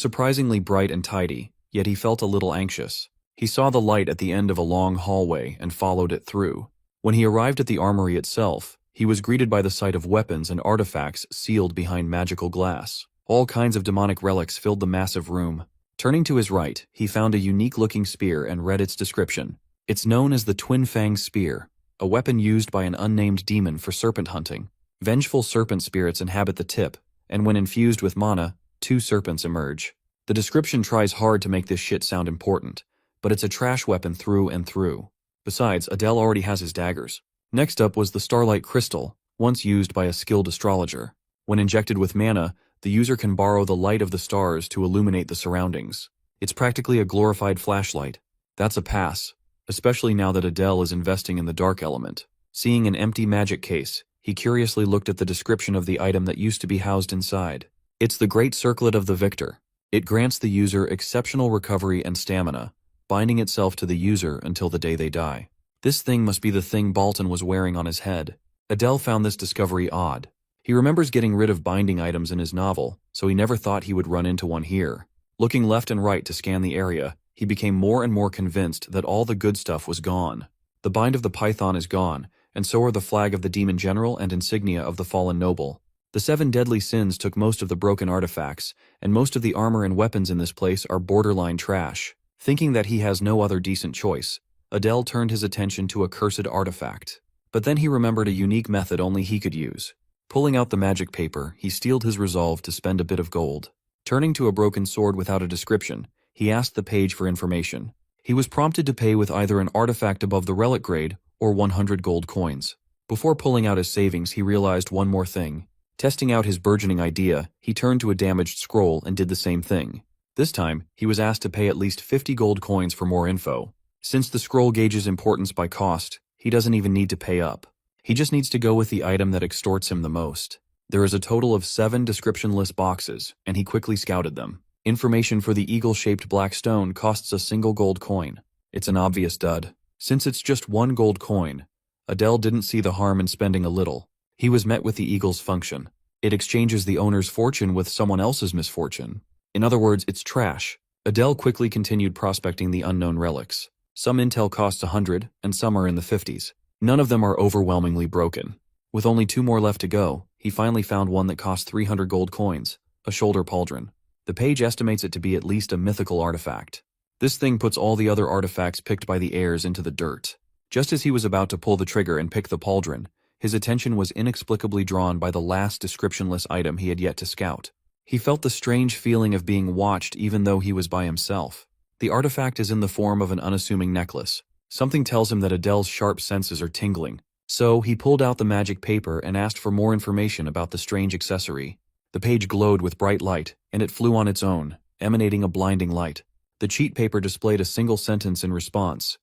surprisingly bright and tidy, yet he felt a little anxious. He saw the light at the end of a long hallway and followed it through. When he arrived at the armory itself, he was greeted by the sight of weapons and artifacts sealed behind magical glass. All kinds of demonic relics filled the massive room. Turning to his right, he found a unique-looking spear and read its description. It's known as the Twin Fang Spear, a weapon used by an unnamed demon for serpent hunting. Vengeful serpent spirits inhabit the tip, and when infused with mana, 2 serpents emerge. The description tries hard to make this shit sound important, but it's a trash weapon through and through. Besides, Adele already has his daggers. Next up was the Starlight Crystal, once used by a skilled astrologer. When injected with mana, the user can borrow the light of the stars to illuminate the surroundings. It's practically a glorified flashlight. That's a pass, especially now that Adele is investing in the dark element. Seeing an empty magic case, he curiously looked at the description of the item that used to be housed inside. It's the Great Circlet of the Victor. It grants the user exceptional recovery and stamina, binding itself to the user until the day they die. This thing must be the thing Baltan was wearing on his head. Adele found this discovery odd. He remembers getting rid of binding items in his novel, so he never thought he would run into one here. Looking left and right to scan the area, he became more and more convinced that all the good stuff was gone. The bind of the python is gone, and so are the flag of the demon general and insignia of the fallen noble. The 7 deadly sins took most of the broken artifacts, and most of the armor and weapons in this place are borderline trash. Thinking that he has no other decent choice, Adele turned his attention to a cursed artifact. But then he remembered a unique method only he could use. Pulling out the magic paper, he steeled his resolve to spend a bit of gold. Turning to a broken sword without a description, he asked the page for information. He was prompted to pay with either an artifact above the relic grade or 100 gold coins. Before pulling out his savings, he realized one more thing. Testing out his burgeoning idea, he turned to a damaged scroll and did the same thing. This time, he was asked to pay at least 50 gold coins for more info. Since the scroll gauges importance by cost, he doesn't even need to pay up. He just needs to go with the item that extorts him the most. There is a total of 7 description-less boxes, and he quickly scouted them. Information for the eagle-shaped black stone costs a single gold coin. It's an obvious dud. Since it's just 1 gold coin, Adele didn't see the harm in spending a little. He was met with the eagle's function. It exchanges the owner's fortune with someone else's misfortune. In other words, it's trash. Adele quickly continued prospecting the unknown relics. Some intel costs 100, and some are in the 50s. None of them are overwhelmingly broken. With only 2 more left to go, he finally found one that cost 300 gold coins, a shoulder pauldron. The page estimates it to be at least a mythical artifact. This thing puts all the other artifacts picked by the heirs into the dirt. Just as he was about to pull the trigger and pick the pauldron, his attention was inexplicably drawn by the last descriptionless item he had yet to scout. He felt the strange feeling of being watched even though he was by himself. The artifact is in the form of an unassuming necklace. Something tells him that Adele's sharp senses are tingling. So, he pulled out the magic paper and asked for more information about the strange accessory. The page glowed with bright light, and it flew on its own, emanating a blinding light. The cheat paper displayed a single sentence in response.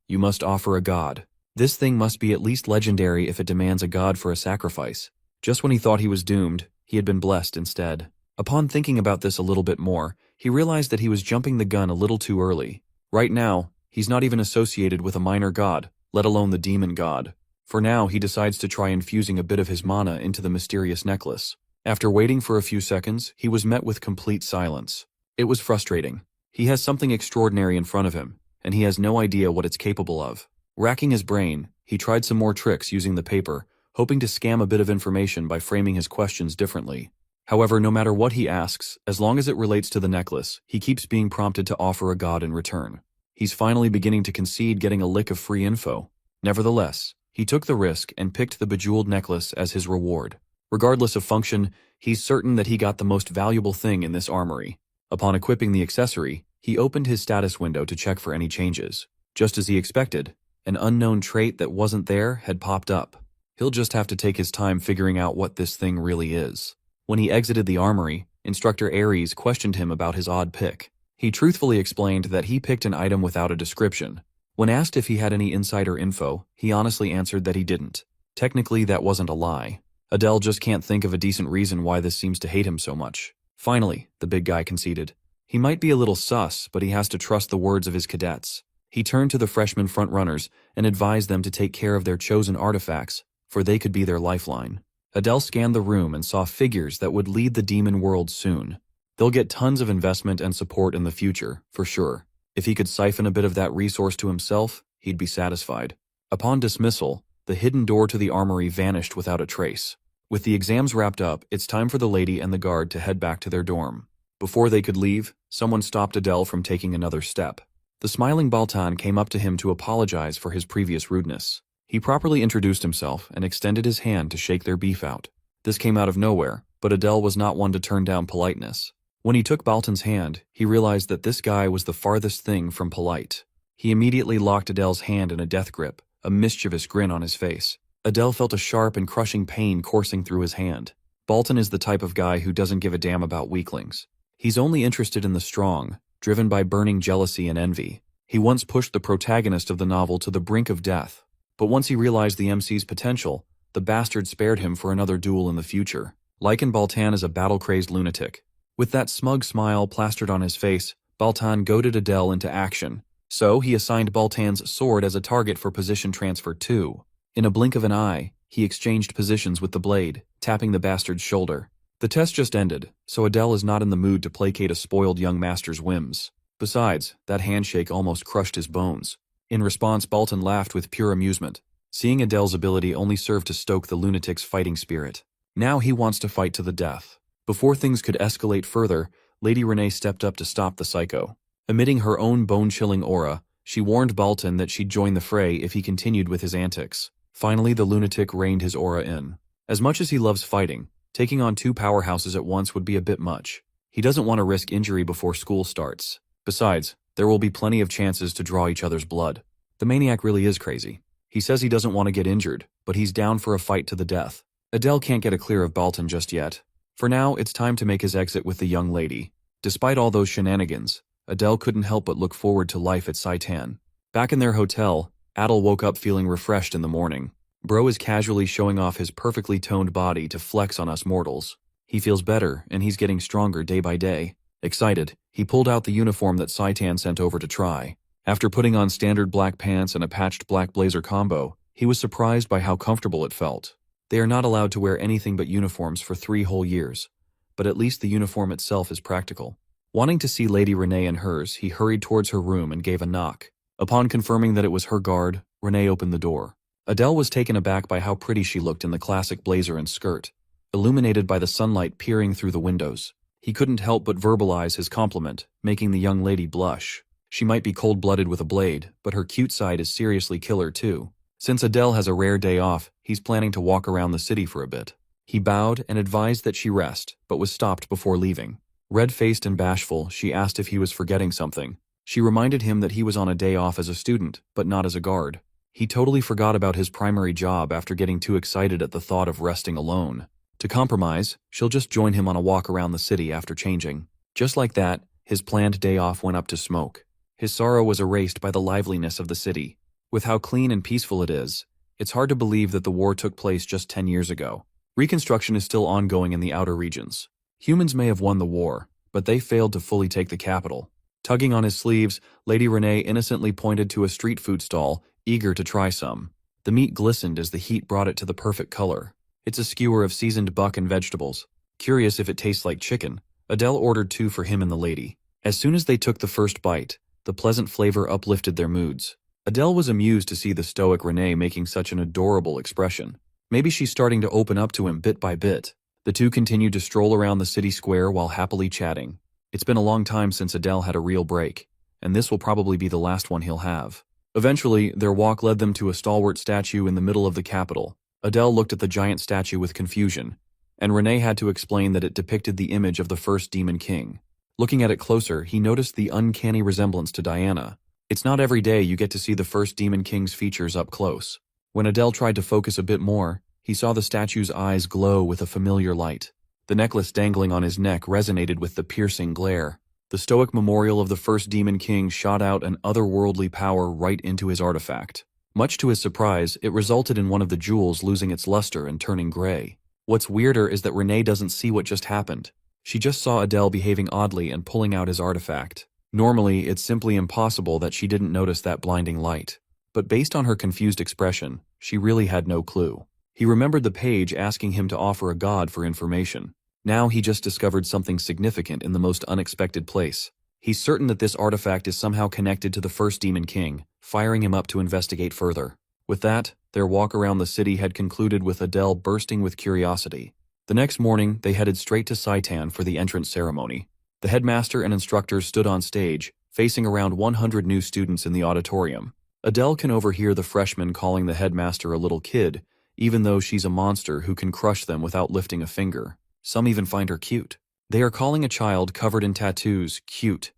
You must offer a god. This thing must be at least legendary if it demands a god for a sacrifice. Just when he thought he was doomed, he had been blessed instead. Upon thinking about this a little bit more, he realized that he was jumping the gun a little too early. Right now, he's not even associated with a minor god, let alone the demon god. For now, he decides to try infusing a bit of his mana into the mysterious necklace. After waiting for a few seconds, he was met with complete silence. It was frustrating. He has something extraordinary in front of him, and he has no idea what it's capable of. Racking his brain, he tried some more tricks using the paper, hoping to scam a bit of information by framing his questions differently. However, no matter what he asks, as long as it relates to the necklace, he keeps being prompted to offer a god in return. He's finally beginning to concede getting a lick of free info. Nevertheless, he took the risk and picked the bejeweled necklace as his reward. Regardless of function, he's certain that he got the most valuable thing in this armory. Upon equipping the accessory, he opened his status window to check for any changes. Just as he expected, an unknown trait that wasn't there had popped up. He'll just have to take his time figuring out what this thing really is. When he exited the armory, Instructor Ares questioned him about his odd pick. He truthfully explained that he picked an item without a description. When asked if he had any insider info, he honestly answered that he didn't. Technically, that wasn't a lie. Adele just can't think of a decent reason why this seems to hate him so much. Finally, the big guy conceded. He might be a little sus, but he has to trust the words of his cadets. He turned to the freshman frontrunners and advised them to take care of their chosen artifacts, for they could be their lifeline. Adele scanned the room and saw figures that would lead the demon world soon. They'll get tons of investment and support in the future, for sure. If he could siphon a bit of that resource to himself, he'd be satisfied. Upon dismissal, the hidden door to the armory vanished without a trace. With the exams wrapped up, it's time for the lady and the guard to head back to their dorm. Before they could leave, someone stopped Adele from taking another step. The smiling Baltan came up to him to apologize for his previous rudeness. He properly introduced himself and extended his hand to shake their beef out. This came out of nowhere, but Adele was not one to turn down politeness. When he took Baltan's hand, he realized that this guy was the farthest thing from polite. He immediately locked Adele's hand in a death grip, a mischievous grin on his face. Adele felt a sharp and crushing pain coursing through his hand. Baltan is the type of guy who doesn't give a damn about weaklings. He's only interested in the strong, driven by burning jealousy and envy. He once pushed the protagonist of the novel to the brink of death. But once he realized the MC's potential, the bastard spared him for another duel in the future. Lycan Baltan is a battle-crazed lunatic. With that smug smile plastered on his face, Baltan goaded Adele into action. So he assigned Baltan's sword as a target for position transfer too. In a blink of an eye, he exchanged positions with the blade, tapping the bastard's shoulder. The test just ended, so Adele is not in the mood to placate a spoiled young master's whims. Besides, that handshake almost crushed his bones. In response, Baltan laughed with pure amusement. Seeing Adele's ability only served to stoke the lunatic's fighting spirit. Now he wants to fight to the death. Before things could escalate further, Lady Renee stepped up to stop the psycho. Emitting her own bone-chilling aura, she warned Baltan that she'd join the fray if he continued with his antics. Finally, the lunatic reined his aura in. As much as he loves fighting, taking on 2 powerhouses at once would be a bit much. He doesn't want to risk injury before school starts. Besides, there will be plenty of chances to draw each other's blood. The maniac really is crazy. He says he doesn't want to get injured, but he's down for a fight to the death. Adele can't get a clear of Baltan just yet. For now, it's time to make his exit with the young lady. Despite all those shenanigans, Adele couldn't help but look forward to life at Saitan. Back in their hotel, Adele woke up feeling refreshed in the morning. Bro is casually showing off his perfectly toned body to flex on us mortals. He feels better, and he's getting stronger day by day. Excited, he pulled out the uniform that Saitan sent over to try. After putting on standard black pants and a patched black blazer combo, he was surprised by how comfortable it felt. They are not allowed to wear anything but uniforms for 3 whole years, but at least the uniform itself is practical. Wanting to see Lady Renee and hers, he hurried towards her room and gave a knock. Upon confirming that it was her guard, Renee opened the door. Adele was taken aback by how pretty she looked in the classic blazer and skirt, illuminated by the sunlight peering through the windows. He couldn't help but verbalize his compliment, making the young lady blush. She might be cold-blooded with a blade, but her cute side is seriously killer too. Since Adele has a rare day off, he's planning to walk around the city for a bit. He bowed and advised that she rest, but was stopped before leaving. Red-faced and bashful, she asked if he was forgetting something. She reminded him that he was on a day off as a student, but not as a guard. He totally forgot about his primary job after getting too excited at the thought of resting alone. To compromise, she'll just join him on a walk around the city after changing. Just like that, his planned day off went up to smoke. His sorrow was erased by the liveliness of the city. With how clean and peaceful it is, it's hard to believe that the war took place just 10 years ago. Reconstruction is still ongoing in the outer regions. Humans may have won the war, but they failed to fully take the capital. Tugging on his sleeves, Lady Renee innocently pointed to a street food stall, eager to try some. The meat glistened as the heat brought it to the perfect color. It's a skewer of seasoned buck and vegetables. Curious if it tastes like chicken, Adele ordered 2 for him and the lady. As soon as they took the first bite, the pleasant flavor uplifted their moods. Adele was amused to see the stoic Renee making such an adorable expression. Maybe she's starting to open up to him bit by bit. The two continued to stroll around the city square while happily chatting. It's been a long time since Adele had a real break, and this will probably be the last one he'll have. Eventually, their walk led them to a stalwart statue in the middle of the capital. Adele looked at the giant statue with confusion, and Renee had to explain that it depicted the image of the first Demon King. Looking at it closer, he noticed the uncanny resemblance to Diana. It's not every day you get to see the first Demon King's features up close. When Adele tried to focus a bit more, he saw the statue's eyes glow with a familiar light. The necklace dangling on his neck resonated with the piercing glare. The stoic memorial of the first Demon King shot out an otherworldly power right into his artifact. Much to his surprise, it resulted in one of the jewels losing its luster and turning gray. What's weirder is that Renee doesn't see what just happened. She just saw Adele behaving oddly and pulling out his artifact. Normally, it's simply impossible that she didn't notice that blinding light. But based on her confused expression, she really had no clue. He remembered the page asking him to offer a god for information. Now he just discovered something significant in the most unexpected place. He's certain that this artifact is somehow connected to the first Demon King, firing him up to investigate further. With that, their walk around the city had concluded with Adele bursting with curiosity. The next morning, they headed straight to Saitan for the entrance ceremony. The headmaster and instructors stood on stage, facing around 100 new students in the auditorium. Adele can overhear the freshmen calling the headmaster a little kid, even though she's a monster who can crush them without lifting a finger. Some even find her cute. They are calling a child covered in tattoos cute.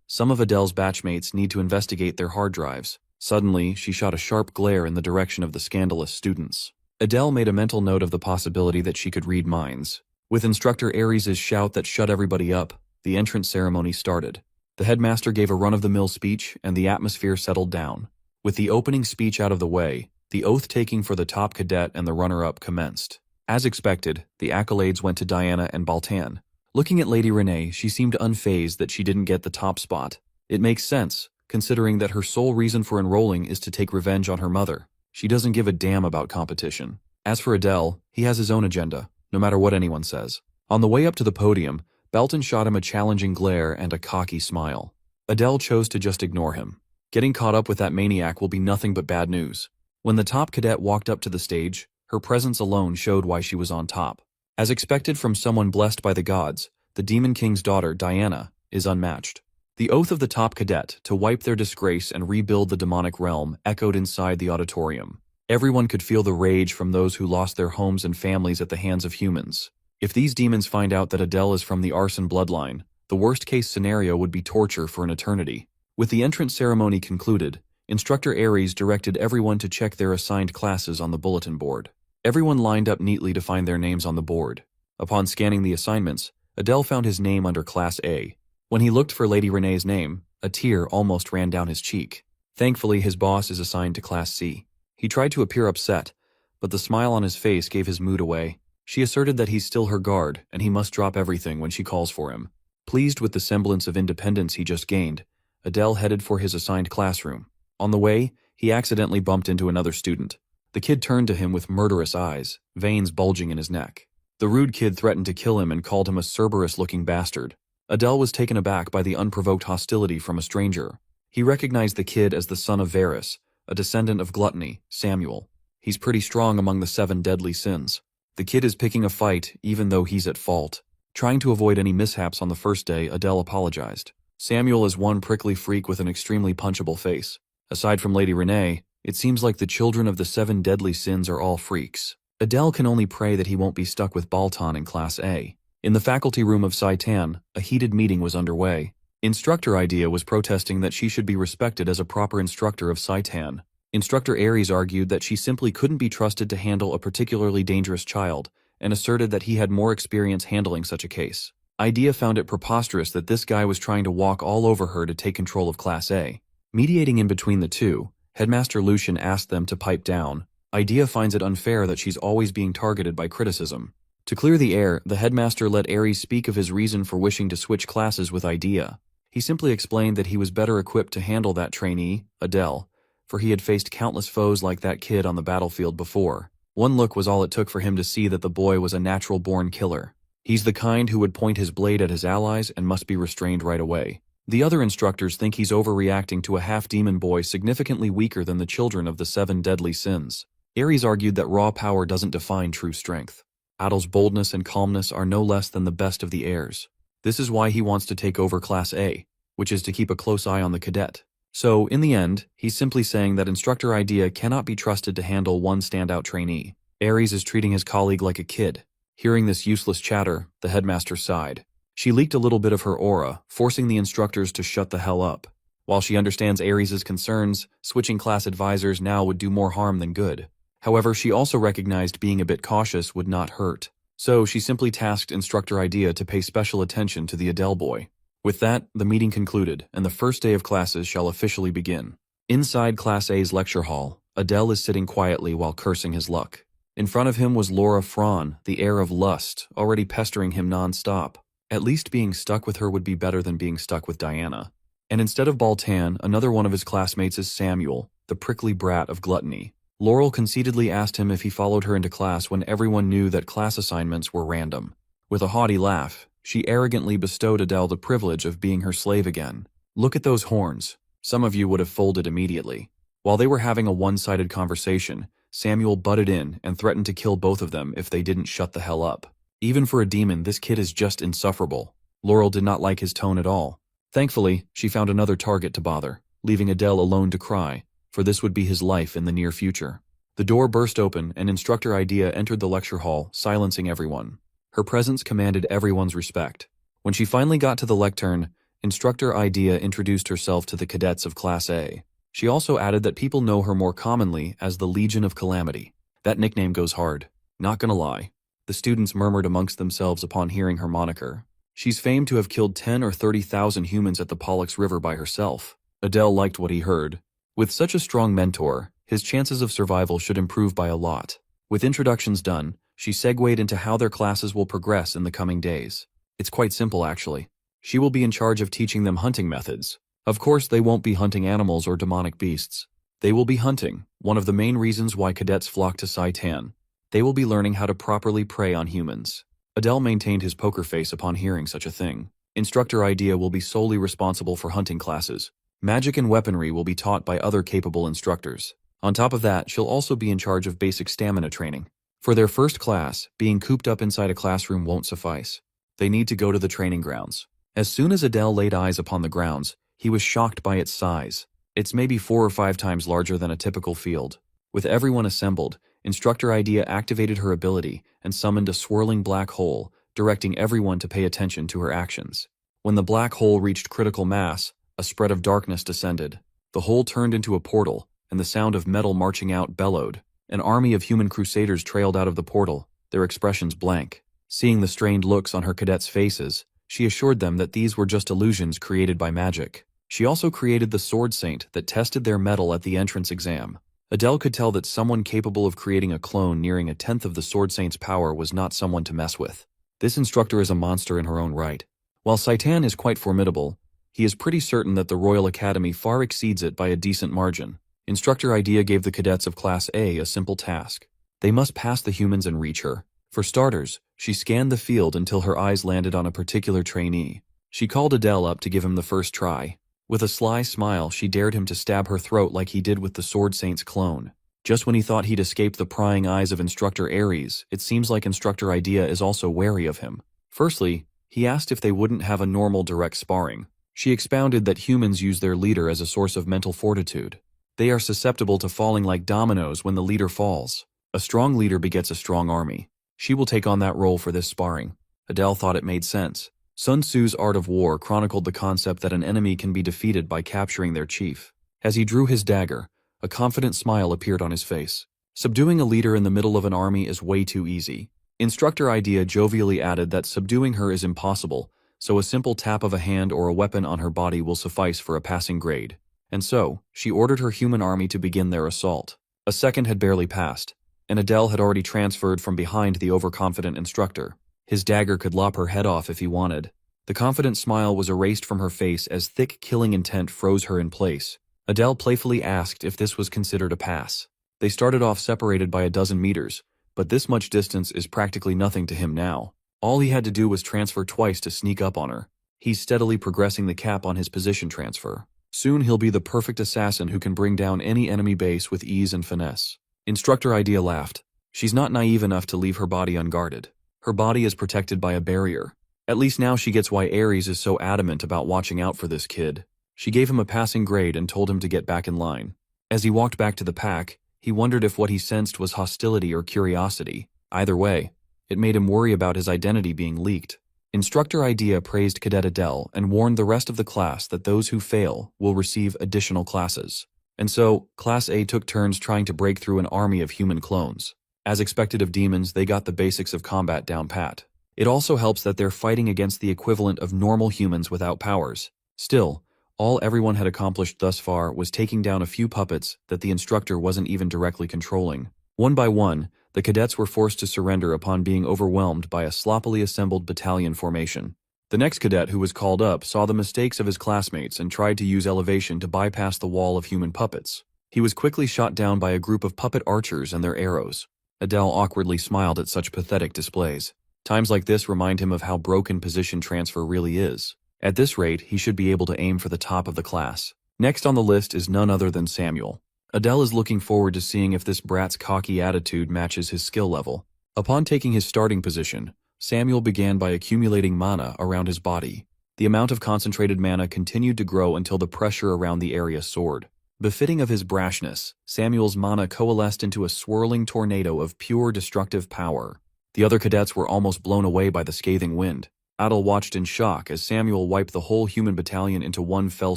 Some of Adele's batchmates need to investigate their hard drives. Suddenly, she shot a sharp glare in the direction of the scandalous students. Adele made a mental note of the possibility that she could read minds. With Instructor Aries' shout that shut everybody up, the entrance ceremony started. The headmaster gave a run-of-the-mill speech, and the atmosphere settled down. With the opening speech out of the way, the oath-taking for the top cadet and the runner-up commenced. As expected, the accolades went to Diana and Baltan. Looking at Lady Renee, she seemed unfazed that she didn't get the top spot. It makes sense, considering that her sole reason for enrolling is to take revenge on her mother. She doesn't give a damn about competition. As for Adele, he has his own agenda, no matter what anyone says. On the way up to the podium, Belton shot him a challenging glare and a cocky smile. Adele chose to just ignore him. Getting caught up with that maniac will be nothing but bad news. When the top cadet walked up to the stage, her presence alone showed why she was on top. As expected from someone blessed by the gods, the Demon King's daughter, Diana, is unmatched. The oath of the top cadet to wipe their disgrace and rebuild the demonic realm echoed inside the auditorium. Everyone could feel the rage from those who lost their homes and families at the hands of humans. If these demons find out that Adele is from the arson bloodline, the worst-case scenario would be torture for an eternity. With the entrance ceremony concluded, Instructor Aries directed everyone to check their assigned classes on the bulletin board. Everyone lined up neatly to find their names on the board. Upon scanning the assignments, Adele found his name under Class A. When he looked for Lady Renee's name, a tear almost ran down his cheek. Thankfully, his boss is assigned to Class C. He tried to appear upset, but the smile on his face gave his mood away. She asserted that he's still her guard, and he must drop everything when she calls for him. Pleased with the semblance of independence he just gained, Adele headed for his assigned classroom. On the way, he accidentally bumped into another student. The kid turned to him with murderous eyes, veins bulging in his neck. The rude kid threatened to kill him and called him a Cerberus-looking bastard. Adele was taken aback by the unprovoked hostility from a stranger. He recognized the kid as the son of Varus, a descendant of gluttony, Samuel. He's pretty strong among the 7 deadly sins. The kid is picking a fight even though he's at fault. Trying to avoid any mishaps on the first day, Adele apologized. Samuel is one prickly freak with an extremely punchable face. Aside from Lady Renee, it seems like the children of the 7 deadly sins are all freaks. Adele can only pray that he won't be stuck with Baltan in Class A. In the faculty room of Saitan, a heated meeting was underway. Instructor Idea was protesting that she should be respected as a proper instructor of Saitan. Instructor Aries argued that she simply couldn't be trusted to handle a particularly dangerous child, and asserted that he had more experience handling such a case. Idea found it preposterous that this guy was trying to walk all over her to take control of Class A. Mediating in between the two, Headmaster Lucian asked them to pipe down. Idea finds it unfair that she's always being targeted by criticism. To clear the air, the headmaster let Aries speak of his reason for wishing to switch classes with Idea. He simply explained that he was better equipped to handle that trainee, Adele, for he had faced countless foes like that kid on the battlefield before. One look was all it took for him to see that the boy was a natural-born killer. He's the kind who would point his blade at his allies and must be restrained right away. The other instructors think he's overreacting to a half-demon boy significantly weaker than the children of the 7 deadly sins. Aries argued that raw power doesn't define true strength. Adel's boldness and calmness are no less than the best of the heirs. This is why he wants to take over Class A, which is to keep a close eye on the cadet. So, in the end, he's simply saying that Instructor Idea cannot be trusted to handle one standout trainee. Aries is treating his colleague like a kid. Hearing this useless chatter, the headmaster sighed. She leaked a little bit of her aura, forcing the instructors to shut the hell up. While she understands Aries' concerns, switching class advisors now would do more harm than good. However, she also recognized being a bit cautious would not hurt. So she simply tasked Instructor Idea to pay special attention to the Adele boy. With that, the meeting concluded, and the first day of classes shall officially begin. Inside Class A's lecture hall, Adele is sitting quietly while cursing his luck. In front of him was Laura Fran, the heir of lust, already pestering him non-stop. At least being stuck with her would be better than being stuck with Diana. And instead of Baltan, another one of his classmates is Samuel, the prickly brat of gluttony. Laurel conceitedly asked him if he followed her into class when everyone knew that class assignments were random. With a haughty laugh, she arrogantly bestowed Adele the privilege of being her slave again. Look at those horns. Some of you would have folded immediately. While they were having a one-sided conversation, Samuel butted in and threatened to kill both of them if they didn't shut the hell up. Even for a demon, this kid is just insufferable. Laurel did not like his tone at all. Thankfully, she found another target to bother, leaving Adele alone to cry, for this would be his life in the near future. The door burst open and Instructor Idea entered the lecture hall, silencing everyone. Her presence commanded everyone's respect. When she finally got to the lectern, Instructor Idea introduced herself to the cadets of Class A. She also added that people know her more commonly as the Legion of Calamity. That nickname goes hard. Not gonna lie. The students murmured amongst themselves upon hearing her moniker. She's famed to have killed 10 or 30,000 humans at the Pollux River by herself. Adele liked what he heard. With such a strong mentor, his chances of survival should improve by a lot. With introductions done, she segued into how their classes will progress in the coming days. It's quite simple, actually. She will be in charge of teaching them hunting methods. Of course, they won't be hunting animals or demonic beasts. They will be hunting, one of the main reasons why cadets flock to Saitan. They will be learning how to properly prey on humans. Adele maintained his poker face upon hearing such a thing. Instructor Idea will be solely responsible for hunting classes. Magic and weaponry will be taught by other capable instructors. On top of that, she'll also be in charge of basic stamina training. For their first class, being cooped up inside a classroom won't suffice. They need to go to the training grounds. As soon as Adele laid eyes upon the grounds, he was shocked by its size. It's maybe 4 or 5 times larger than a typical field. With everyone assembled, Instructor Idea activated her ability and summoned a swirling black hole, directing everyone to pay attention to her actions. When the black hole reached critical mass, a spread of darkness descended. The hole turned into a portal, and the sound of metal marching out bellowed. An army of human crusaders trailed out of the portal, their expressions blank. Seeing the strained looks on her cadets' faces, she assured them that these were just illusions created by magic. She also created the Sword Saint that tested their mettle at the entrance exam. Adele could tell that someone capable of creating a clone nearing a tenth of the Sword Saint's power was not someone to mess with. This instructor is a monster in her own right. While Saitan is quite formidable, he is pretty certain that the Royal Academy far exceeds it by a decent margin. Instructor Idea gave the cadets of Class A a simple task. They must pass the humans and reach her. For starters, she scanned the field until her eyes landed on a particular trainee. She called Adele up to give him the first try. With a sly smile, she dared him to stab her throat like he did with the Sword Saint's clone. Just when he thought he'd escaped the prying eyes of Instructor Aries, it seems like Instructor Idea is also wary of him. Firstly, he asked if they wouldn't have a normal direct sparring. She expounded that humans use their leader as a source of mental fortitude. They are susceptible to falling like dominoes when the leader falls. A strong leader begets a strong army. She will take on that role for this sparring. Adele thought it made sense. Sun Tzu's Art of War chronicled the concept that an enemy can be defeated by capturing their chief. As he drew his dagger, a confident smile appeared on his face. Subduing a leader in the middle of an army is way too easy. Instructor Idea jovially added that subduing her is impossible, so a simple tap of a hand or a weapon on her body will suffice for a passing grade. And so, she ordered her human army to begin their assault. A second had barely passed, and Adele had already transferred from behind the overconfident instructor. His dagger could lop her head off if he wanted. The confident smile was erased from her face as thick killing intent froze her in place. Adele playfully asked if this was considered a pass. They started off separated by a dozen meters, but this much distance is practically nothing to him now. All he had to do was transfer twice to sneak up on her. He's steadily progressing the cap on his position transfer. Soon he'll be the perfect assassin who can bring down any enemy base with ease and finesse. Instructor Idea laughed. She's not naive enough to leave her body unguarded. Her body is protected by a barrier. At least now she gets why Aries is so adamant about watching out for this kid. She gave him a passing grade and told him to get back in line. As he walked back to the pack, he wondered if what he sensed was hostility or curiosity. Either way, it made him worry about his identity being leaked. Instructor Idea praised Cadet Adele and warned the rest of the class that those who fail will receive additional classes. And so, Class A took turns trying to break through an army of human clones. As expected of demons, they got the basics of combat down pat. It also helps that they're fighting against the equivalent of normal humans without powers. Still, all everyone had accomplished thus far was taking down a few puppets that the instructor wasn't even directly controlling. One by one, the cadets were forced to surrender upon being overwhelmed by a sloppily assembled battalion formation. The next cadet who was called up saw the mistakes of his classmates and tried to use elevation to bypass the wall of human puppets. He was quickly shot down by a group of puppet archers and their arrows. Adele awkwardly smiled at such pathetic displays. Times like this remind him of how broken position transfer really is. At this rate, he should be able to aim for the top of the class. Next on the list is none other than Samuel. Adele is looking forward to seeing if this brat's cocky attitude matches his skill level. Upon taking his starting position, Samuel began by accumulating mana around his body. The amount of concentrated mana continued to grow until the pressure around the area soared. Befitting of his brashness, Samuel's mana coalesced into a swirling tornado of pure destructive power. The other cadets were almost blown away by the scathing wind. Adele watched in shock as Samuel wiped the whole human battalion into one fell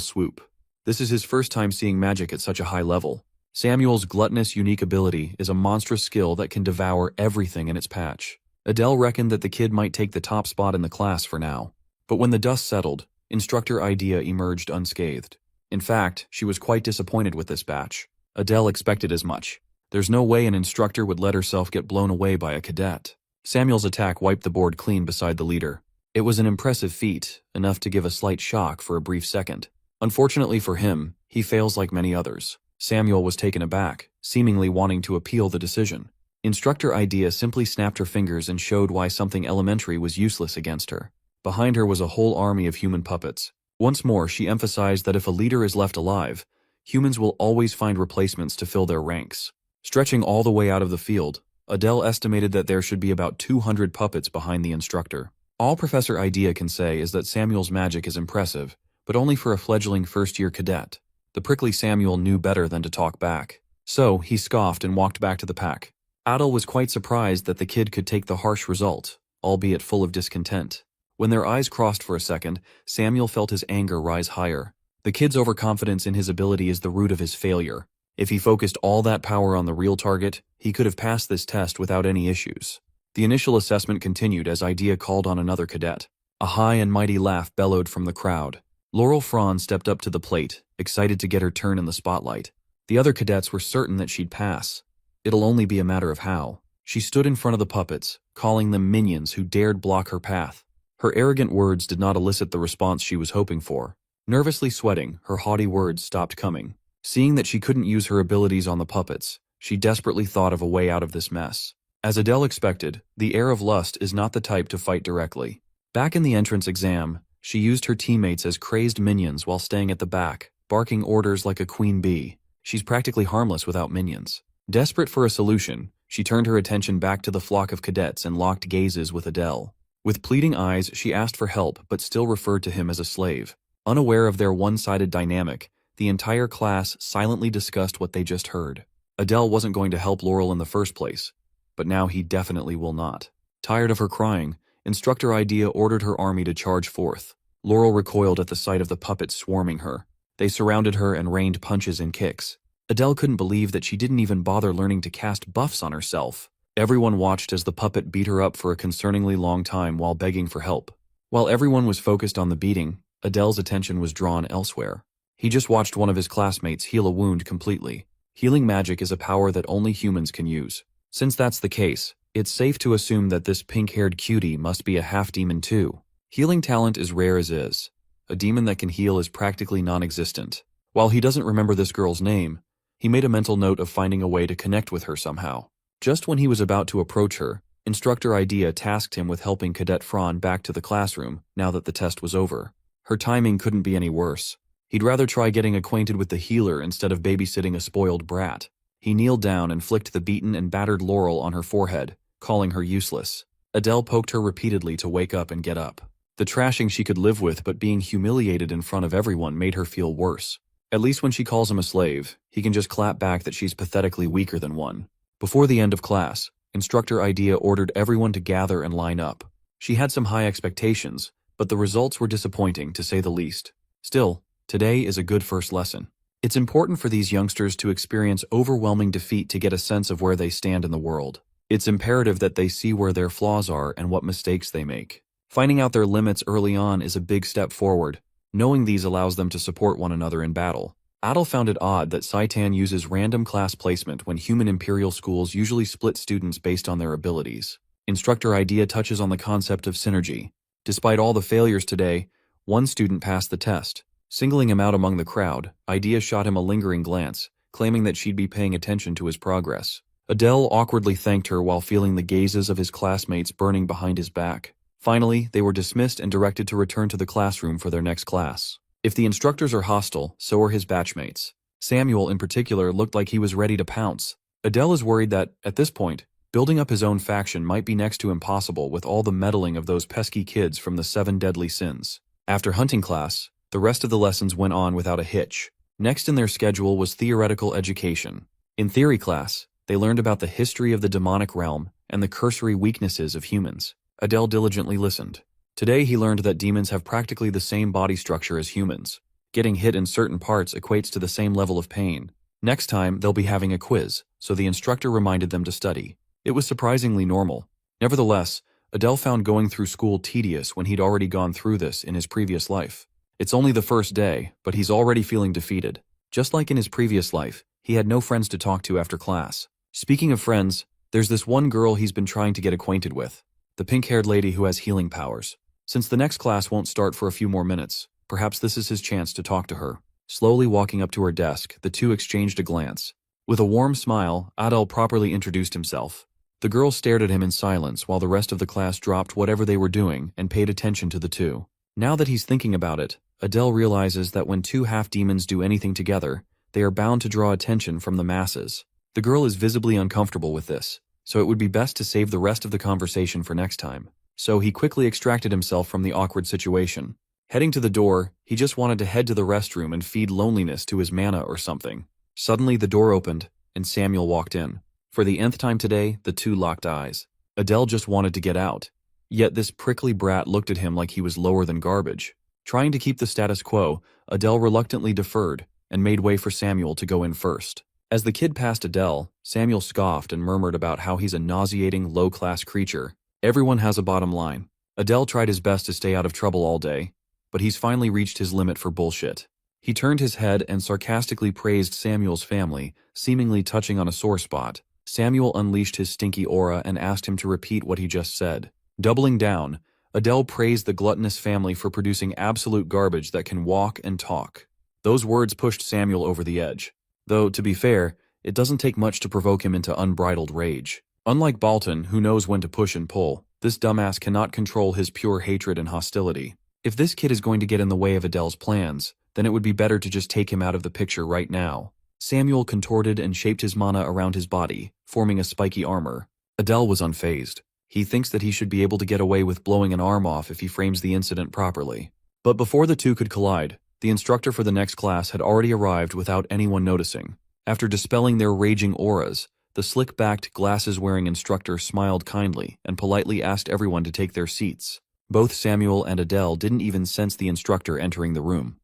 swoop. This is his first time seeing magic at such a high level. Samuel's gluttonous unique ability is a monstrous skill that can devour everything in its patch. Adele reckoned that the kid might take the top spot in the class for now. But when the dust settled, Instructor Idea emerged unscathed. In fact, she was quite disappointed with this batch. Adele expected as much. There's no way an instructor would let herself get blown away by a cadet. Samuel's attack wiped the board clean beside the leader. It was an impressive feat, enough to give a slight shock for a brief second. Unfortunately for him, he fails like many others. Samuel was taken aback, seemingly wanting to appeal the decision. Instructor Idea simply snapped her fingers and showed why something elementary was useless against her. Behind her was a whole army of human puppets. Once more, she emphasized that if a leader is left alive, humans will always find replacements to fill their ranks. Stretching all the way out of the field, Adele estimated that there should be about 200 puppets behind the instructor. All Professor Idea can say is that Samuel's magic is impressive, but only for a fledgling first-year cadet. The prickly Samuel knew better than to talk back. So, he scoffed and walked back to the pack. Adele was quite surprised that the kid could take the harsh result, albeit full of discontent. When their eyes crossed for a second, Samuel felt his anger rise higher. The kid's overconfidence in his ability is the root of his failure. If he focused all that power on the real target, he could have passed this test without any issues. The initial assessment continued as Idea called on another cadet. A high and mighty laugh bellowed from the crowd. Laurel Franz stepped up to the plate, excited to get her turn in the spotlight. The other cadets were certain that she'd pass. It'll only be a matter of how. She stood in front of the puppets, calling them minions who dared block her path. Her arrogant words did not elicit the response she was hoping for. Nervously sweating, her haughty words stopped coming. Seeing that she couldn't use her abilities on the puppets, she desperately thought of a way out of this mess. As Adele expected, the heir of lust is not the type to fight directly. Back in the entrance exam, she used her teammates as crazed minions while staying at the back, barking orders like a queen bee. She's practically harmless without minions. Desperate for a solution, she turned her attention back to the flock of cadets and locked gazes with Adele. With pleading eyes, she asked for help but still referred to him as a slave. Unaware of their one-sided dynamic, the entire class silently discussed what they just heard. Adele wasn't going to help Laurel in the first place, but now he definitely will not. Tired of her crying, Instructor Idea ordered her army to charge forth. Laurel recoiled at the sight of the puppets swarming her. They surrounded her and rained punches and kicks. Adele couldn't believe that she didn't even bother learning to cast buffs on herself. Everyone watched as the puppet beat her up for a concerningly long time while begging for help. While everyone was focused on the beating, Adele's attention was drawn elsewhere. He just watched one of his classmates heal a wound completely. Healing magic is a power that only humans can use. Since that's the case, it's safe to assume that this pink-haired cutie must be a half-demon too. Healing talent is rare as is. A demon that can heal is practically non-existent. While he doesn't remember this girl's name, he made a mental note of finding a way to connect with her somehow. Just when he was about to approach her, Instructor Idea tasked him with helping Cadet Fran back to the classroom now that the test was over. Her timing couldn't be any worse. He'd rather try getting acquainted with the healer instead of babysitting a spoiled brat. He kneeled down and flicked the beaten and battered Laurel on her forehead, calling her useless. Adele poked her repeatedly to wake up and get up. The trashing she could live with, but being humiliated in front of everyone made her feel worse. At least when she calls him a slave, he can just clap back that she's pathetically weaker than one. Before the end of class, Instructor Idea ordered everyone to gather and line up. She had some high expectations, but the results were disappointing to say the least. Still, today is a good first lesson. It's important for these youngsters to experience overwhelming defeat to get a sense of where they stand in the world. It's imperative that they see where their flaws are and what mistakes they make. Finding out their limits early on is a big step forward. Knowing these allows them to support one another in battle. Adel found it odd that Saitan uses random class placement when human imperial schools usually split students based on their abilities. Instructor Idea touches on the concept of synergy. Despite all the failures today, one student passed the test. Singling him out among the crowd, Idea shot him a lingering glance, claiming that she'd be paying attention to his progress. Adele awkwardly thanked her while feeling the gazes of his classmates burning behind his back. Finally, they were dismissed and directed to return to the classroom for their next class. If the instructors are hostile, so are his batchmates. Samuel, in particular, looked like he was ready to pounce. Adele is worried that, at this point, building up his own faction might be next to impossible with all the meddling of those pesky kids from the 7 deadly sins. After hunting class, the rest of the lessons went on without a hitch. Next in their schedule was theoretical education. In theory class, they learned about the history of the demonic realm and the cursory weaknesses of humans. Adele diligently listened. Today he learned that demons have practically the same body structure as humans. Getting hit in certain parts equates to the same level of pain. Next time, they'll be having a quiz, so the instructor reminded them to study. It was surprisingly normal. Nevertheless, Adele found going through school tedious when he'd already gone through this in his previous life. It's only the first day, but he's already feeling defeated. Just like in his previous life, he had no friends to talk to after class. Speaking of friends, there's this one girl he's been trying to get acquainted with. The pink-haired lady who has healing powers. Since the next class won't start for a few more minutes, perhaps this is his chance to talk to her. Slowly walking up to her desk, the two exchanged a glance. With a warm smile, Adel properly introduced himself. The girl stared at him in silence while the rest of the class dropped whatever they were doing and paid attention to the two. Now that he's thinking about it, Adele realizes that when two half-demons do anything together, they are bound to draw attention from the masses. The girl is visibly uncomfortable with this, so it would be best to save the rest of the conversation for next time. So he quickly extracted himself from the awkward situation. Heading to the door, he just wanted to head to the restroom and feed loneliness to his mana or something. Suddenly the door opened, and Samuel walked in. For the nth time today, the two locked eyes. Adele just wanted to get out. Yet this prickly brat looked at him like he was lower than garbage. Trying to keep the status quo, Adele reluctantly deferred and made way for Samuel to go in first. As the kid passed Adele, Samuel scoffed and murmured about how he's a nauseating, low-class creature. Everyone has a bottom line. Adele tried his best to stay out of trouble all day, but he's finally reached his limit for bullshit. He turned his head and sarcastically praised Samuel's family, seemingly touching on a sore spot. Samuel unleashed his stinky aura and asked him to repeat what he just said. Doubling down, Adele praised the gluttonous family for producing absolute garbage that can walk and talk. Those words pushed Samuel over the edge. Though, to be fair, it doesn't take much to provoke him into unbridled rage. Unlike Balton, who knows when to push and pull, this dumbass cannot control his pure hatred and hostility. If this kid is going to get in the way of Adele's plans, then it would be better to just take him out of the picture right now. Samuel contorted and shaped his mana around his body, forming a spiky armor. Adele was unfazed. He thinks that he should be able to get away with blowing an arm off if he frames the incident properly. But before the two could collide, the instructor for the next class had already arrived without anyone noticing. After dispelling their raging auras, the slick-backed, glasses-wearing instructor smiled kindly and politely asked everyone to take their seats. Both Samuel and Adele didn't even sense the instructor entering the room.